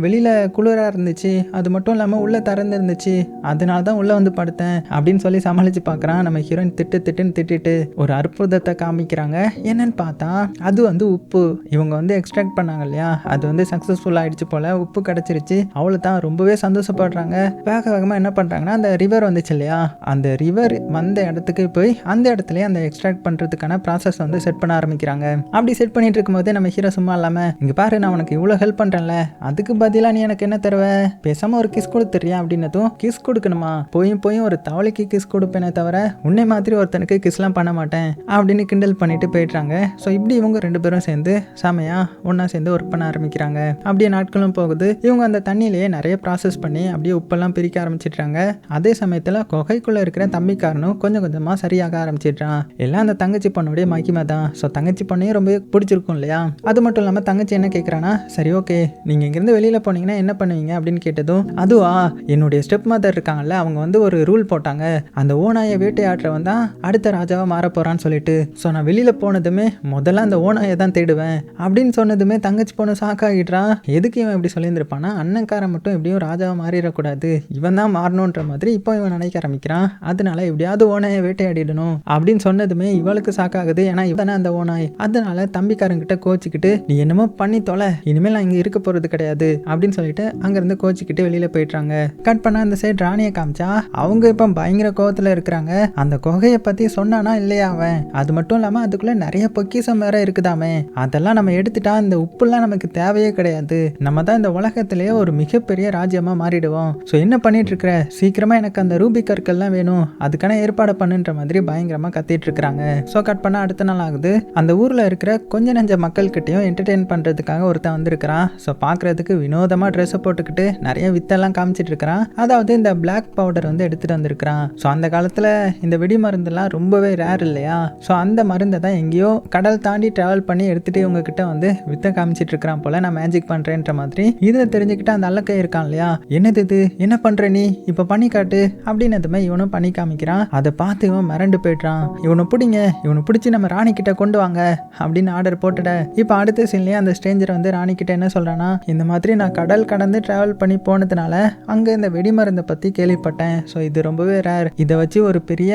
வெளியில் குளிராக இருந்துச்சு, அது மட்டும் இல்லாமல் உள்ளே திறந்துருந்துச்சு, அதனால தான் உள்ளே வந்து படுத்தேன் அப்படின்னு சொல்லி சமாளித்து பார்க்குறான். நம்ம ஹீரோயின் திட்டுன்னு திட்டிட்டு ஒரு அற்புதத்தை காமிக்கிறாங்க. என்னன்னு பார்த்தா அது வந்து உப்பு. இவங்க வந்து எக்ஸ்ட்ராக்ட் பண்ணாங்க இல்லையா, அது வந்து சக்ஸஸ்ஃபுல் ஆகிடுச்சு போல், உப்பு கிடச்சிருச்சு. அவ்வளோ தான் ரொம்பவே சந்தோஷப்படுறாங்க. வேகமாக என்ன பண்ணுறாங்கன்னா, அந்த ரிவர் வந்துச்சு இல்லையா, அந்த ரிவர் வந்த இடத்துக்கு போய் அந்த இடத்துலயே அந்த எக்ஸ்ட்ராக்ட் பண்ணுறதுக்கான ப்ராசஸ் வந்து செட் பண்ண ஆரம்பிக்கிறாங்க. அப்படி செட் பண்ணிட்டு இருக்கும்போதே நம்ம ஹீரோ சும்மா இல்லாமல், இங்கே பாரு நான் உனக்கு இவ்வளோ ஹெல்ப் பண்ணுறேன்ல, அதுக்கு பதிலாக நீ எனக்கு என்ன தருவ, பேசாமல் ஒரு கிஸ் கொடுத்துறியா அப்படின்னதும், கிஸ் கொடுக்கணுமா, போய் ஒரு தவளைக்கு கிஸ் கொடுப்பேனே தவிர உன்னை மாதிரி ஒருத்தனுக்கு கிஸ்லாம் பண்ண மாட்டேன் அப்படின்னு கிண்டல் பண்ணிட்டு போயிடுறாங்க. ஸோ இப்படி இவங்க ரெண்டு பேரும் சேர்ந்து செமையா ஒன்றா சேர்ந்து ஒர்க் பண்ண ஆரம்பிக்கிறாங்க. அப்படியே நாட்களும் போகுது. இவங்க அந்த தண்ணியிலேயே நிறைய ப்ராசஸ் பண்ணி அப்படியே உப்பெல்லாம் பிரிக்க ஆரம்பிச்சிட்றாங்க. அதே சமயத்தில் குகைக்குள்ளே இருக்கிற தம்பிக்காரனும் கொஞ்சம் கொஞ்சமாக சரியாக ஆரம்பிச்சிட்றான். எல்லாம் அந்த தங்கச்சி பொண்ணுடைய மகிமை தான். ஸோ தங்கச்சி பொண்ணையும் ரொம்ப பிடிச்சிருக்கும் இல்லையா. அது மட்டும் இல்லாமல் தங்கச்சி என்ன கேட்குறான்னா, சரி ஓகே நீங்கள் இங்கேருந்து வெளியில் போனீங்கன்னா என்ன பண்ணுவீங்க அப்படின்னு கேட்டதும், அதுவா என்னுடைய ஸ்டெப் மதர் இருக்காங்கல்ல, அவங்க வந்து ஒரு ரூல் போட்டாங்க, அந்த ஓனாயை வேட்டையாடுறவன் தான் அடுத்த ராஜாவாக மாற போகிறான்னு சொல்லிட்டு, ஸோ நான் வெளியில் போனதுமே முதல்ல அந்த ஓனாயை தான் தேடுவேன் அப்படின்னு சொன்னதுமே தங்கச்சி பொண்ணு சாக்காகிடுறான். எதுக்கு இவன் இப்படி சொல்லியிருந்திருப்பானா, அண்ணன்காரன் மட்டும் எப்படியும் ராஜாவை மாறிடக்கூடாது, இவன் தான் மாறணுன்ற மாதிரி இப்போ இவன் நினைக்க ஆரம்பிக்கிறான். அதனால எப்படியாவது ஓனாயை வேட்டையாடிடணும் அப்படின்னு சொன்னதுமே இவளுக்கு சாக்காகுது. ஏன்னா இவன் அந்த ஓனாய். அதனால தம்பிக்காரங்கிட்ட கோச்சிக்கிட்டு, நீ என்னமோ பண்ணி தொலை, இனிமேல் நான் இங்கே இருக்க போகிறது கிடையாது அப்படின்னு சொல்லிட்டு அங்கேருந்து கோச்சிக்கிட்டு வெளியில் போயிட்டாங்க. கட் பண்ண அந்த சைடு ராணியை காமிச்சா அவங்க இப்போ பயங்கர கோவத்தில் இருக்கிறாங்க. அந்த குகையை பற்றி சொன்னானா இல்லையா அவன், அது மட்டும் இல்லாமல் அதுக்குள்ளே நிறைய பொக்கிஷம் வேற இருக்குதாமே, அதெல்லாம் நம்ம எடுத்துட்டா இந்த உப்புலாம் நமக்கு தேவையே கிடையாது, நம்ம தான் இந்த உலகத்திலேயே ஒரு மிகப்பெரிய ராஜ்யமாக மாறிடுவோம். ஸோ என்ன பண்ணிட்டு இருக்கிற, சீக்கிரமாக எனக்கு அந்த ரூபி கற்கள்லாம் வேணும், அதுக்கான ஏற்பாடு பண்ணுன்ற மாதிரி பயங்கரமாக கத்திட்டு இருக்கிறாங்க. ஸோ கட் பண்ண அடுத்த நாள் ஆகுது. அந்த ஊரில் இருக்கிற கொஞ்ச நெஞ்ச மக்கள்கிட்டையும் என்டர்டெயின் பண்ணுறதுக்காக ஒருத்தன் வந்திருக்கிறான். ஸோ பார்க்குறதுக்கு வினோதமாக ட்ரெஸ்ஸை போட்டுக்கிட்டு நிறைய வித்தெல்லாம் காமிச்சிட்டு இருக்கிறான். அதாவது இந்த பிளாக் பவுடர் வந்து எடுத்துகிட்டு வந்திருக்கிறான். ஸோ அந்த காலத்தில் இந்த வெடி மருந்துலாம் ரொம்பவே ரேர் இல்லையா. ஸோ அந்த மருந்தை தான் எங்கேயோ கடல் தாண்டி ட்ராவல் பண்ணி எடுத்துகிட்டு இவங்ககிட்ட வந்து வித்தை காமிச்சிட்டு இருக்கிறான் போல், நான் மேஜிக் பண்ணுறேன்ற மாதிரி. இதை தெரிஞ்சுக்கிட்டு அந்த அல்லக்கை இருக்கான் இல்லையா, என்னது இது, என்ன பண்ணுற நீ, இப்போ பண்ணி காட்டு அப்படின்னதுமே இவனும் பண்ணி காமிக்கிறான். அதை பார்த்து இவன் மிரண்டு போய்ட்றான். இவனை பிடிங்க, இவனை பிடிச்சி நம்ம ராணி கிட்ட கொண்டு வாங்க அப்படின்னு ஆர்டர் போட்டுட. இப்போ அடுத்த சீன்லேயே அந்த ஸ்ட்ரேஞ்சர் வந்து ராணி கிட்ட என்ன சொல்கிறான்னா, இந்த மாதிரி நான் கடல் கடந்து ட்ராவல் பண்ணி போனதுனால அங்கே இந்த வெடிமருந்தை பற்றி கேள்விப்பட்டேன். ஸோ இது ரொம்பவே ரேர், இதை வச்சு ஒரு பெரிய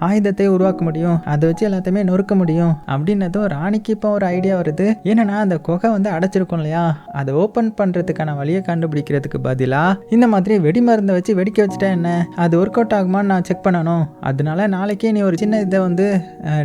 ஆயுதத்தை உருவாக்க முடியும், அதை வச்சு எல்லாத்தையுமே நொறுக்க முடியும் அப்படின்னதும் ராணிக்கு இப்போ ஒரு ஐடியா வருது. என்னன்னா அந்த குகை வந்து அடைச்சிருக்கும் இல்லையா, அதை ஓப்பன் பண்ணுறதுக்கான வழியை கண்டுபிடிக்கிறதுக்கு பதிலாக இந்த மாதிரி வெடி மருந்தை வச்சு வெடிக்க வச்சுட்டா என்ன, அது ஒர்க் அவுட் ஆகுமான்னு நான் செக் பண்ணணும். அதனால நாளைக்கே நீ ஒரு சின்ன இதை வந்து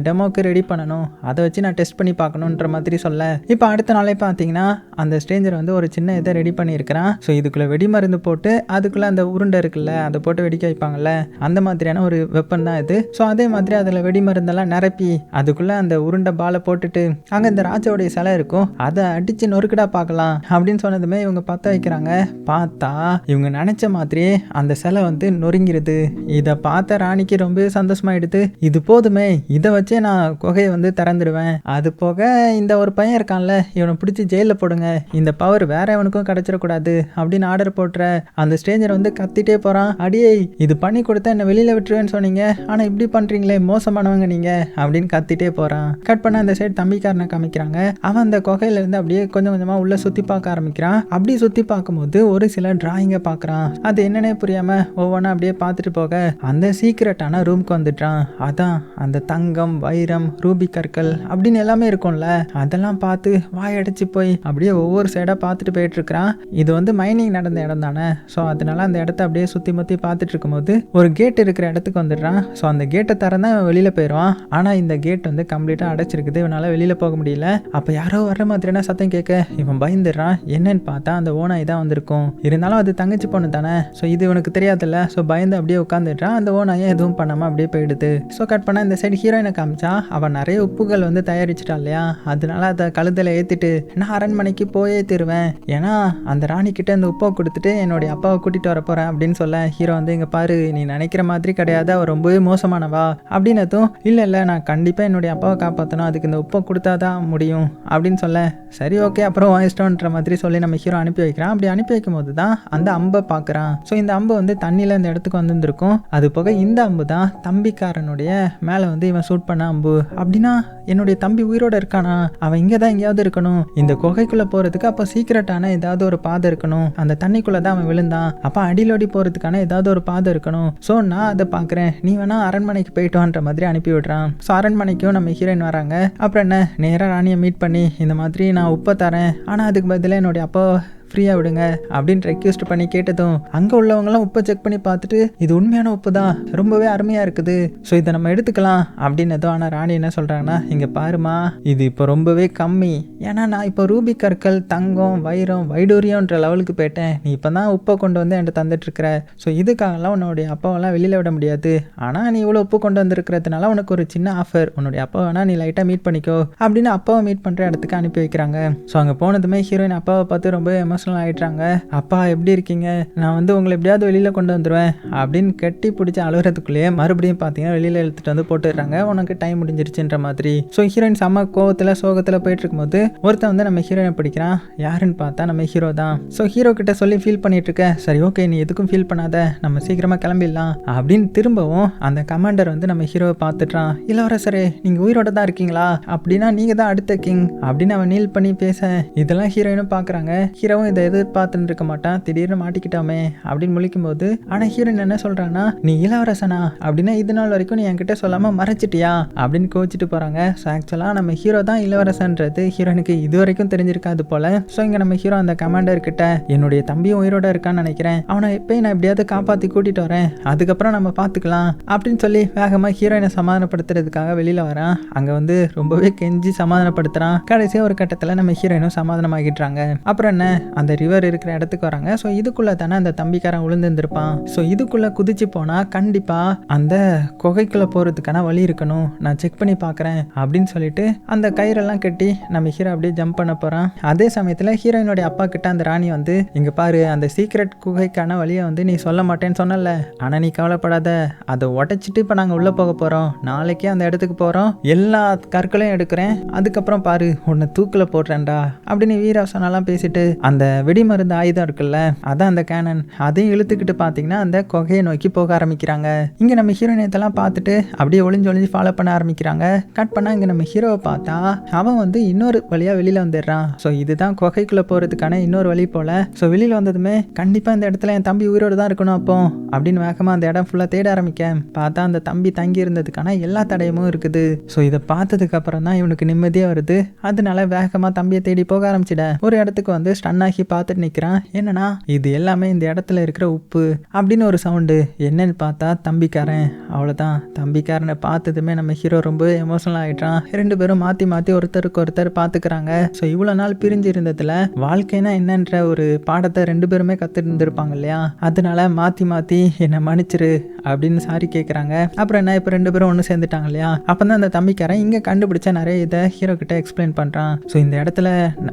டெமோக்கு ரெடி பண்ணணும், அதை வச்சு நான் டெஸ்ட் பண்ணி பார்க்கணுன்ற மாதிரி சொல்ல. இப்போ அடுத்த நாளே பார்த்தீங்கன்னா அந்த ஸ்ட்ரேஞ்சர் வந்து ஒரு சின்ன இதை ரெடி பண்ணியிருக்கிறான். ஸோ இதுக்குள்ளே வெடி மருந்து போட்டு அதுக்குள்ளே அந்த உருண்டை இருக்குல்ல, அதை போட்டு வெடிக்க வைப்பாங்கல்ல, அந்த மாதிரியான ஒரு வெப்பன் தான் இது. ஸோ அதே மாதிரி அதில் வெடி மருந்தெல்லாம் நிரப்பி அதுக்குள்ளே அந்த உருண்டை பாலை போட்டுட்டு அங்கே இந்த ராஜாவுடைய சிலை இருக்கும், அதை அடித்து நொறுக்கடா பார்க்கலாம் அப்படின்னு சொன்னதுமே இவங்க பற்ற வைக்கிறாங்க. பார்த்தா இவங்க நினச்ச மாதிரியே அந்த சிலை வந்து நொறுங்கிருது. இதை பார்த்த ராணிக்கு ரொம்ப சந்தோஷமாயிடுது. இது போதுமே, இதை வச்சே நான் குகையை வந்து திறந்துடுவேன். அது போக இந்த ஒரு பையன் இருக்கான்ல, இவனை பிடிச்சி ஜெயிலில் போடுங்க, இந்த பவர் வேற எவனுக்கும் கிடைச்சிடக்கூடாது அப்படின்னு ஆர்டர் போட்டுற. அந்த ஸ்ட்ரேஞ்சர் வந்து கத்திட்டே போகிறான், அடியே இது பண்ணி கொடுத்தா என்ன வெளியில் விட்டுருவேன்னு சொன்னீங்க, ஆனால் இப்படி பண்ணுறீங்களே, மோசமானவங்க நீங்கள் அப்படின்னு கத்திட்டே போகிறான். கட் பண்ண அந்த சைடு தம்பிக்காரனை காமிக்கிறாங்க. அவன் அந்த குகையிலேருந்து அப்படியே கொஞ்சம் கொஞ்சமாக உள்ளே சுற்றி பார்க்க ஆரம்பிக்கிறான். அப்படி சுற்றி பார்க்கும்போது ஒரு சில டிராயிங்கை பார்க்குறான். அது என்னன்னே புரியாமல் ஒவ்வொன்றா அப்படியே பார்த்துட்டு போக அந்த சீக்ரெட்டான ரூம்க்கு வந்துட்டான். அதான் அந்த தங்கம், வைரம், ரூபி கற்கள் அப்படின்னு எல்லாமே இருக்கும்ல, அதெல்லாம் பார்த்து வாயடைச்சு போய் அப்படியே ஒவ்வொரு சைடாக பார்த்துட்டு போயிட்டு இருக்கிறான். இது வந்து மைனிங் நடந்த இடம் தானே. ஸோ அதனால அந்த இடத்த அப்படியே சுற்றி முற்றி பார்த்துட்டு இருக்கும்போது ஒரு கேட் இருக்கிற இடத்துக்கு வந்துடுறான். ஸோ அந்த கேட்டை திறந்தா வெளியில் போயிடுவான். ஆனால் இந்த கேட் வந்து கம்ப்ளீட்டாக அடைச்சிருக்குது, இவனால் வெளியில் போக முடியல. அப்போ யாரோ வர்ற மாதிரியான சத்தம் கேட்க இவன் பயந்துடுறான். என்னன்னு பார்த்தா அந்த ஓனாய் தான் வந்திருக்கும். இருந்தாலும் அது தங்கச்சி பொண்ணு தானே, ஸோ இது இவனுக்கு தெரியாதுல்ல. ஸோ பயந்து அப்படியே உட்காந்துடுறான். அந்த ஓனாயை எதுவும் பண்ணாமல் அப்படியே போயிடுது. ஸோ கட் பண்ண இந்த சைடு ஹீரோயினை காமிச்சா அவன் நிறைய உப்புகள் வந்து தயாரிச்சிட்டா இல்லையா, அதனால அதை கழுத்தில் ஏற்றிட்டு நான் அரண்மனைக்கு போயே தருவேன், ஏன்னா அந்த ராணி கிட்ட இந்த உப்பை கொடுத்துட்டு என்னுடைய அப்பாவை கூட்டிட்டு வர போறேன் அப்படின்னு சொல்ல ஹீரோ வந்து இங்க பாரு நீ நினைக்கிற மாதிரி கிடையாது, அவ ரொம்பவே மோசமானவா அப்படின்னதும் இல்லை நான் கண்டிப்பாக என்னுடைய அப்பாவை காப்பாற்றணும், அதுக்கு இந்த உப்பை கொடுத்தாதான் முடியும் அப்படின்னு சொல்ல சரி ஓகே அப்புறம் வாங்கிட்டோன்ற மாதிரி சொல்லி நம்ம ஹீரோ அனுப்பி வைக்கிறான். அப்படி அனுப்பி வைக்கும் போது தான் அந்த அம்பை பார்க்குறான். ஸோ இந்த அம்பு வந்து தண்ணியில் இந்த இடத்துக்கு வந்துருக்கும். அது போக இந்த அம்பு தான் தம்பிக்காரனுடைய மேலே வந்து இவன் ஷூட் பண்ண அம்பு. அப்படின்னா என்னுடைய தம்பி உயிரோட இருக்கானா, அவன் இங்கே தான் எங்கேயாவது இருக்கணும், இந்த குகைக்குள்ளே போகிறதுக்கு அப்போ சீக்கிரட்டான ஏதாவது ஒரு பாதை இருக்கணும், அந்த தண்ணிக்குள்ளே தான் அவன் விழுந்தான், அப்போ அடிலோடி போகிறதுக்கான ஏதாவது ஒரு பாதை இருக்கணும், ஸோ நான் அதை பார்க்குறேன், நீ வேணா அரண்மனைக்கு போயிட்டோன்ற மாதிரி அனுப்பி விடுறான். ஸோ அரண்மனைக்கும் நம்ம ஹீரோயின் வராங்க. அப்புறம் என்ன நேராக ராணியை மீட் பண்ணி இந்த மாதிரி நான் உப்பை தரேன், ஆனால் அதுக்கு பதிலாக என்னுடைய அப்பா ஃப்ரீயாக விடுங்க அப்படின்னு ரெக்வெஸ்ட் பண்ணி கேட்டதும் அங்கே உள்ளவங்களாம் உப்பை செக் பண்ணி பார்த்துட்டு இது உண்மையான உப்பு தான், ரொம்பவே அருமையாக இருக்குது, ஸோ இதை நம்ம எடுத்துக்கலாம் அப்படின்னதும். ஆனால் ராணி என்ன சொல்கிறாங்கன்னா இங்கே பாருமா இது இப்போ ரொம்பவே கம்மி, ஏன்னா நான் இப்போ ரூபி கற்கள் தங்கம் வைரம் வைடூரியன்ற லெவலுக்கு போயிட்டேன், நீ இப்போ தான் உப்பை கொண்டு வந்து என்கிட்ட தந்துட்டுருக்கிற, ஸோ இதுக்காகலாம் உன்னுடைய அப்பாவெல்லாம் வெளியில் விட முடியாது, ஆனால் நீ இவ்வளோ உப்பு கொண்டு வந்திருக்கிறதுனால உனக்கு ஒரு சின்ன ஆஃபர், உன்னுடைய அப்பா வேணா நீ லைட்டாக மீட் பண்ணிக்கோ அப்படின்னு அப்பாவை மீட் பண்ணுற இடத்துக்கு அனுப்பி வைக்கிறாங்க. ஸோ அங்கே போனதுமே ஹீரோயின் அப்பாவை பார்த்து ரொம்ப ஆயிட்டாங்க. அப்பா எப்படி இருக்கீங்க, நான் வந்து உங்களை எப்படியாவது வெளியில கொண்டு வந்துடுவேன் அப்படின்னு கட்டி பிடிச்சி அழுகிறதுக்குள்ளேயே மறுபடியும் பார்த்தீங்கன்னா வெளியில இழுத்துட்டு வந்து போட்டுடுறாங்க, உனக்கு டைம் முடிஞ்சிருச்சுன்ற மாதிரி. ஸோ ஹீரோயின் செம்ம கோவத்தில் சோகத்தில் போயிட்டு இருக்கும்போது ஒருத்தன் வந்து நம்ம ஹீரோயினை பிடிக்கிறான். யாருன்னு பார்த்தா நம்ம ஹீரோ தான். ஸோ ஹீரோ கிட்ட சொல்லி ஃபீல் பண்ணிட்டு இருக்க, சரி ஓகே நீ எதுக்கும் ஃபீல் பண்ணாத, நம்ம சீக்கிரமா கிளம்பிடலாம் அப்படின்னு திரும்பவும் அந்த கமாண்டர் வந்து நம்ம ஹீரோவை பார்த்துட்டான். இளவரசரே நீங்க உயிரோட தான் இருக்கீங்களா, அப்படின்னா நீங்க தான் அடுத்த கிங் அப்படின்னு அவன் நீல் பண்ணி பேச இதெல்லாம் ஹீரோயினும் பார்க்குறாங்க. ஹீரோவும் இதை எதிர்பார்த்துட்டு இருக்க மாட்டான், திடீர்னு மாட்டிக்கிட்டாமே அப்படின்னு முழிக்கும் போது ஆனா ஹீரோயின் என்ன சொல்றான்னா நீ இளவரசனா அப்படின்னா இது நாள் வரைக்கும் நீ என்கிட்ட சொல்லாம மறைச்சிட்டியா அப்படின்னு கோச்சிட்டு போறாங்க. ஸோ ஆக்சுவலா நம்ம ஹீரோ தான் இளவரசன்றது ஹீரோனுக்கு இது வரைக்கும் தெரிஞ்சிருக்காது போல. ஸோ இங்க நம்ம ஹீரோ அந்த கமாண்டர் கிட்ட என்னுடைய தம்பியும் உயிரோட இருக்கான்னு நினைக்கிறேன், அவனை எப்பயும் நான் எப்படியாவது காப்பாத்தி கூட்டிட்டு வரேன், அதுக்கப்புறம் நம்ம பாத்துக்கலாம் அப்படின்னு சொல்லி வேகமா ஹீரோயினை சமாதானப்படுத்துறதுக்காக வெளியில வரான். அங்க வந்து ரொம்பவே கெஞ்சி சமாதானப்படுத்துறான். கடைசியா ஒரு கட்டத்துல நம்ம ஹீரோயினும் சமாதானமாகிடுறாங்க. அப்புறம் என்ன அந்த ரிவர் இருக்கிற இடத்துக்கு வராங்க. ஸோ இதுக்குள்ள தானே அந்த தம்பிக்காரன் விழுந்துருப்பான். ஸோ இதுக்குள்ள குதிச்சு போனா கண்டிப்பா அந்த குகைக்குள்ள போறதுக்கான வழி இருக்கணும், நான் செக் பண்ணி பார்க்குறேன் அப்படின்னு சொல்லிட்டு அந்த கயிறெல்லாம் கட்டி நம்ம ஹீரோ அப்படியே ஜம்ப் பண்ண போறான். அதே சமயத்தில் ஹீரோயினுடைய அப்பா கிட்ட அந்த ராணி வந்து இங்க பாரு அந்த சீக்ரெட் குகைக்கான வழியை வந்து நீ சொல்ல மாட்டேன்னு சொன்னல, ஆனா நீ கவலைப்படாத, அதை உடைச்சிட்டு இப்போ நாங்கள் உள்ள போக போறோம், நாளைக்கே அந்த இடத்துக்கு போறோம், எல்லா கற்களையும் எடுக்கிறேன், அதுக்கப்புறம் பாரு உன்னை தூக்கில் போடுறேன்டா அப்படின்னு வீராசனெல்லாம் பேசிட்டு அந்த வெடிமருந்து ஆயுதம் இருக்குல்ல அதான் அந்த கேனன் அதையும் இழுத்துக்கிட்டு பார்த்தீங்கன்னா அந்த குகையை நோக்கி போக ஆரம்பிக்கிறாங்க. இங்கே நம்ம ஹீரோயினத்தெல்லாம் பார்த்துட்டு அப்படியே ஒளிஞ்சு ஃபாலோ பண்ண ஆரம்பிக்கிறாங்க. கட் பண்ணால் இங்கே நம்ம ஹீரோவை பார்த்தா அவன் வந்து இன்னொரு வழியாக வெளியில் வந்துடுறான். ஸோ இதுதான் குகைக்குள்ளே போகிறதுக்கான இன்னொரு வழி போல. ஸோ வெளியில் வந்ததுமே கண்டிப்பாக இந்த இடத்துல என் தம்பி உயிரோடு தான் இருக்கணும் அப்போ அப்படின்னு வேகமாக அந்த இடம் ஃபுல்லாக தேட ஆரம்பிக்க பார்த்தா அந்த தம்பி தங்கி இருந்ததுக்கான எல்லா தடயமும் இருக்குது. ஸோ இதை பார்த்ததுக்கு அப்புறம் தான் இவனுக்கு நிம்மதியாக வருது. அதனால வேகமாக தம்பியை தேடி போக ஆரம்பிச்சிட ஒரு இடத்துக்கு வந்து ஸ்டன் ஆகி பார்த்துட்டு நிற்கிறான். என்னன்னா இது எல்லாமே இந்த இடத்துல இருக்கிற உப்பு அப்படின்னு ஒரு சவுண்டு. என்னன்னு பார்த்தா தம்பிக்காரன். அவ்வளோதான், தம்பிக்காரனை பார்த்ததுமே நம்ம ஹீரோ ரொம்ப எமோஷனல் ஆகிட்டான். ரெண்டு பேரும் மாற்றி மாற்றி ஒருத்தருக்கு ஒருத்தர் பார்த்துக்கிறாங்க. ஸோ இவ்வளோ நாள் பிரிஞ்சு இருந்ததுல வாழ்க்கைனா என்னன்ற ஒரு பாடத்தை ரெண்டு பேருமே கற்றுட்டு இருந்திருப்பாங்க இல்லையா, அதனால மாற்றி மாற்றி என்னை மன்னிச்சிரு அப்படின்னு சாரி கேட்குறாங்க. அப்புறம் என்ன இப்போ ரெண்டு பேரும் ஒன்று சேர்ந்துட்டாங்க இல்லையா, அப்போ தான் அந்த தம்பிக்காரன் இங்கே கண்டுபிடிச்ச நிறைய இதை ஹீரோ கிட்ட எக்ஸ்பிளைன் பண்ணுறான். ஸோ இந்த இடத்துல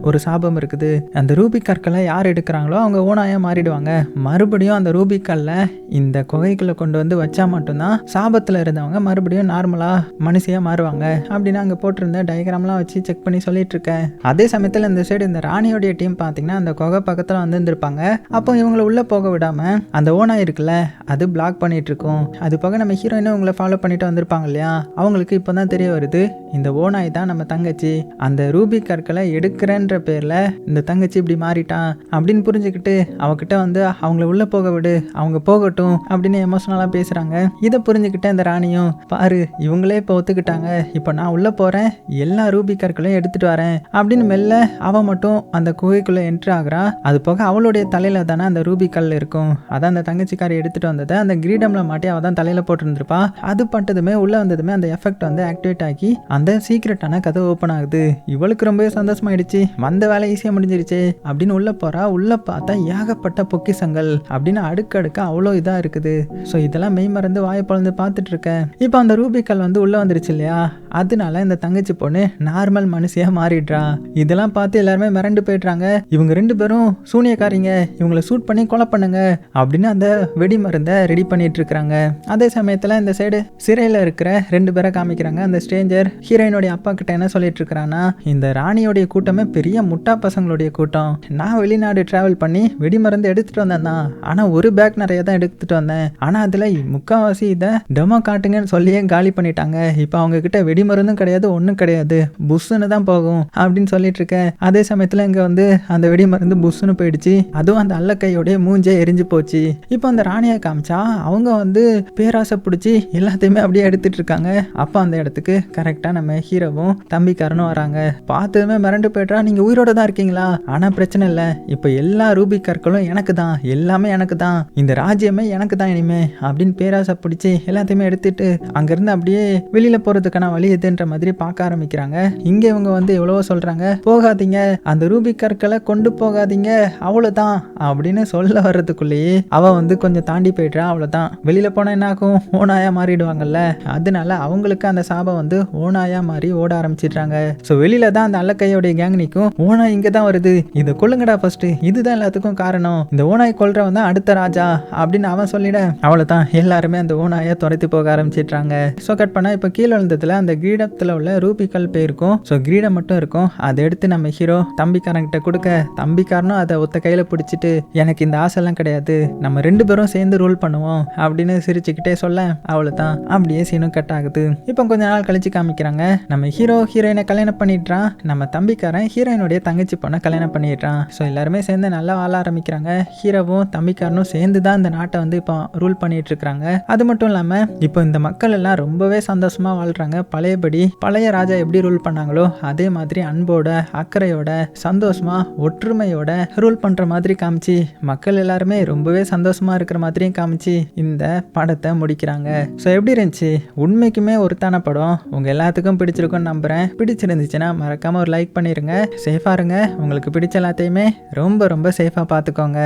ஒரு சாபம் இருக்குது, அந்த ரூபி கற்களை யார் எடுக்கிறாங்களோ அவங்க ஓனாயா மாறிடுவாங்க, மறுபடியும் அந்த ரூபி கல்லை இந்த குகைக்குள்ள கொண்டு வந்து வச்சா மட்டும்தான் சாபத்தில் இருந்தவங்க மறுபடியும் நார்மலா மனுஷியா மாறுவாங்க அப்படின்னு அங்கே போட்டிருந்த டயக்ராம்லாம் வச்சு செக் பண்ணி சொல்லிட்டு இருக்கேன். அதே சமயத்தில் இந்த சைடு இந்த ராணியோடைய டீம் பார்த்தீங்கன்னா அந்த குகை பக்கத்தில் வந்து இருந்திருப்பாங்க. அப்போ இவங்களை உள்ள போக விடாம அந்த ஓனாய் இருக்குல்ல அது பிளாக் பண்ணிட்டு இருக்கும். அது போக நம்ம ஹீரோயினும் உங்களை ஃபாலோ பண்ணிட்டு வந்திருப்பாங்க இல்லையா, அவங்களுக்கு இப்போதான் தெரிய வருது இந்த ஓனாய் தான் நம்ம தங்கச்சி, அந்த ரூபி கற்களை எடுக்கிறன்ற பேர்ல இந்த தங்கச்சி இப்படி மாறி மாறிட்டான் அப்படின்னு புரிஞ்சுக்கிட்டு அவகிட்ட வந்து அவங்கள உள்ள போக விடு, அவங்க போகட்டும் அப்படின்னு எமோஷனலா பேசுறாங்க. இதை புரிஞ்சுக்கிட்ட இந்த ராணியும் பாரு இவங்களே இப்போ ஒத்துக்கிட்டாங்க, இப்போ நான் உள்ள போறேன், எல்லா ரூபி கற்களையும் எடுத்துட்டு வரேன் அப்படின்னு மெல்ல அவ மட்டும் அந்த குகைக்குள்ள என்ட்ரு ஆகுறா. அது போக அவளுடைய தலையில தானே அந்த ரூபி கல் இருக்கும், அதான் அந்த தங்கச்சிக்காரி எடுத்துட்டு வந்ததை அந்த கிரீடம்ல மாட்டி அவ தான் தலையில போட்டுருந்துருப்பா. அது பட்டதுமே உள்ள வந்ததுமே அந்த எஃபெக்ட் வந்து ஆக்டிவேட் ஆகி அந்த சீக்ரெட்டான கதை ஓப்பன் ஆகுது. இவளுக்கு ரொம்பவே சந்தோஷமாயிடுச்சு, வந்த வேலை ஈஸியா முடிஞ்சிருச்சு அப்படின்னு உள்ள போறா. உள்ள பார்த்தா ஏகப்பட்ட பொக்கிசங்கள் அப்படின்னு அடுக்கடுக்க அவ்வளோ இதா இருக்குது. ஸோ இதெல்லாம் மெய் மறந்து வாயை பொழந்து பார்த்துட்டு இருக்கேன். இப்போ அந்த ரூபிக்கல் வந்து உள்ள வந்துருச்சு இல்லையா, அதனால இந்த தங்கச்சி பொண்ணு நார்மல் மனுஷியா மாறிடுறா. இதெல்லாம் பார்த்து எல்லாருமே மிரண்டு போயிடுறாங்க. இவங்க 2 பேரும் சூனியக்காரிங்க, இவங்களை சூட் பண்ணி கொலை பண்ணுங்க அப்படின்னு அந்த வெடி மருந்தை ரெடி பண்ணிட்டு இருக்காங்க. அதே சமயத்துல இந்த சைடு சிறையில இருக்கிற 2 பேரை காமிக்கிறாங்க. அந்த ஸ்ட்ரேஞ்சர் ஹீரோயினுடைய அப்பா கிட்ட என்ன சொல்லிட்டு இருக்கிறான்னா, இந்த ராணியோடைய கூட்டமே பெரிய முட்டா பசங்களுடைய கூட்டம், நான் வெளிநாடு டிராவல் பண்ணி வெடி மருந்து எடுத்துட்டு வந்தேன் தான், ஆனா ஒரு பேக் நிறைய தான் எடுத்துட்டு வந்தேன், ஆனா அதுல முக்காவாசி இதை டெமோ காட்டுங்கன்னு சொல்லியே காலி பண்ணிட்டாங்க. இப்போ அவங்க கிட்ட வெடி மருந்தும் கிடையாது, ஒன்றும் கிடையாது, புஷ்ஷுன்னு தான் போகும் அப்படின்னு சொல்லிட்டு இருக்க. அதே சமயத்துல இங்க வந்து அந்த வெடி மருந்து புஷ்ஷுன்னு போயிடுச்சு. அதுவும் அந்த அல்லக்கையோடைய மூஞ்சே எரிஞ்சு போச்சு. இப்போ அந்த ராணியை காமிச்சா அவங்க வந்து பேராசை பிடிச்சி எல்லாத்தையுமே அப்படியே எடுத்துட்டு இருக்காங்க. அப்போ அந்த இடத்துக்கு கரெக்டா நம்ம ஹீரோவும் தம்பிக்காரனும் வராங்க. பார்த்ததுமே மிரண்டு போய்ட்றா, நீங்க உயிரோட தான் இருக்கீங்களா, ஆனா பிரச்சனை இல்லை, இப்போ எல்லா ரூபி கற்களும் எனக்கு தான், எல்லாமே எனக்கு தான், இந்த ராஜ்யமே எனக்கு தான் இனிமே அப்படின்னு பேராசை பிடிச்சி எல்லாத்தையுமே எடுத்துட்டு அங்கிருந்து அப்படியே வெளியில போறதுக்கான வழி எதுன்ற மாதிரி பார்க்க ஆரம்பிக்கிறாங்க. இங்க இவங்க வந்து எவ்வளவோ சொல்றாங்க, போகாதீங்க, அந்த ரூபி கற்களை கொண்டு போகாதீங்க, அவ்வளவுதான் அப்படின்னு சொல்ல வர்றதுக்குள்ளேயே அவ வந்து கொஞ்சம் தாண்டி போயிடுறா. அவ்வளவுதான், வெளியில போனா என்ன ஆகும், ஓனாயா மாறிடுவாங்கல்ல, அதனால அவங்களுக்கு அந்த சாபம் வந்து ஓனாயா மாறி ஓட ஆரம்பிச்சிடுறாங்க. ஸோ வெளியில தான் அந்த அல்லக்கையோடைய கேங் நிற்கும். ஓனாய் இங்க தான் வருது, இதை கொல்லுங்கடா ஃபர்ஸ்ட், இதுதான் எல்லாத்துக்கும் காரணம், இந்த ஓனாய் கொல்றவன் தான் அடுத்த ராஜா அப்படின்னு அவன் சொல்லிட அவ்வளவுதான், எல்லாருமே அந்த ஓனாயை துரத்தி போக ஆரம்பிச்சிடுறாங்க. ஸோ கட் பண்ணா இப்போ கீழே விழுந்ததுல அந்த கிரீடத்துல உள்ள ரூபிக்கல் போயிருக்கும். ஸோ கிரீடம் மட்டும் இருக்கும். அதை எடுத்து நம்ம ஹீரோ தம்பிக்காரங்கிட்ட கொடுக்க, தம்பிக்காரனும் அதை ஒத்த கையில பிடிச்சிட்டு, எனக்கு இந்த ஆசைலாம் கிடையாது, நம்ம 2 பேரும் சேர்ந்து ரூல் பண்ணுவோம் அப்படின்னு சிரிச்சுக்கிட்டே சொல்ல அவ்வளவுதான், அப்படியே சீனும் கட் ஆகுது. இப்போ கொஞ்ச நாள் கழிச்சு காமிக்கிறாங்க, நம்ம ஹீரோ ஹீரோயினை கல்யாணம் பண்ணிடுறான், நம்ம தம்பிக்காரன் ஹீரோயினுடைய தங்கச்சி பொண்ணை கல்யாணம் பண்ணிடுறான். ஸோ எல்லாருமே சேர்ந்து நல்லா வாழ ஆரம்பிக்கிறாங்க. ஹீரோவும் தம்பிக்காரனும் சேர்ந்து தான் இந்த நாட்டை வந்து இப்போ ரூல் பண்ணிட்டு இருக்காங்க. அது மட்டும் இல்லாம இப்போ இந்த மக்கள் எல்லாம் ரொம்பவே சந்தோஷமா வாழ்றாங்க. பழையபடி பழைய ராஜா எப்படி ரூல் பண்ணாங்களோ அதே மாதிரி அன்போட அக்கறையோட சந்தோஷமா ஒற்றுமையோட ரூல் பண்ற மாதிரி காமிச்சு மக்கள் எல்லாருமே ரொம்பவே சந்தோஷமா இருக்கிற மாதிரியும் காமிச்சு இந்த படத்தை முடிக்கிறாங்க. ஸோ எப்படி இருந்துச்சு, உண்மைக்குமே ஒருத்தான படம், உங்க எல்லாத்துக்கும் பிடிச்சிருக்கும்னு நம்புறேன். பிடிச்சிருந்துச்சுன்னா மறக்காம ஒரு லைக் பண்ணிருங்க. சேஃபா இருங்க, உங்களுக்கு பிடிச்ச எல்லாத்தையுமே ரொம்ப ரொம்ப சேஃபா பார்த்துக்கோங்க.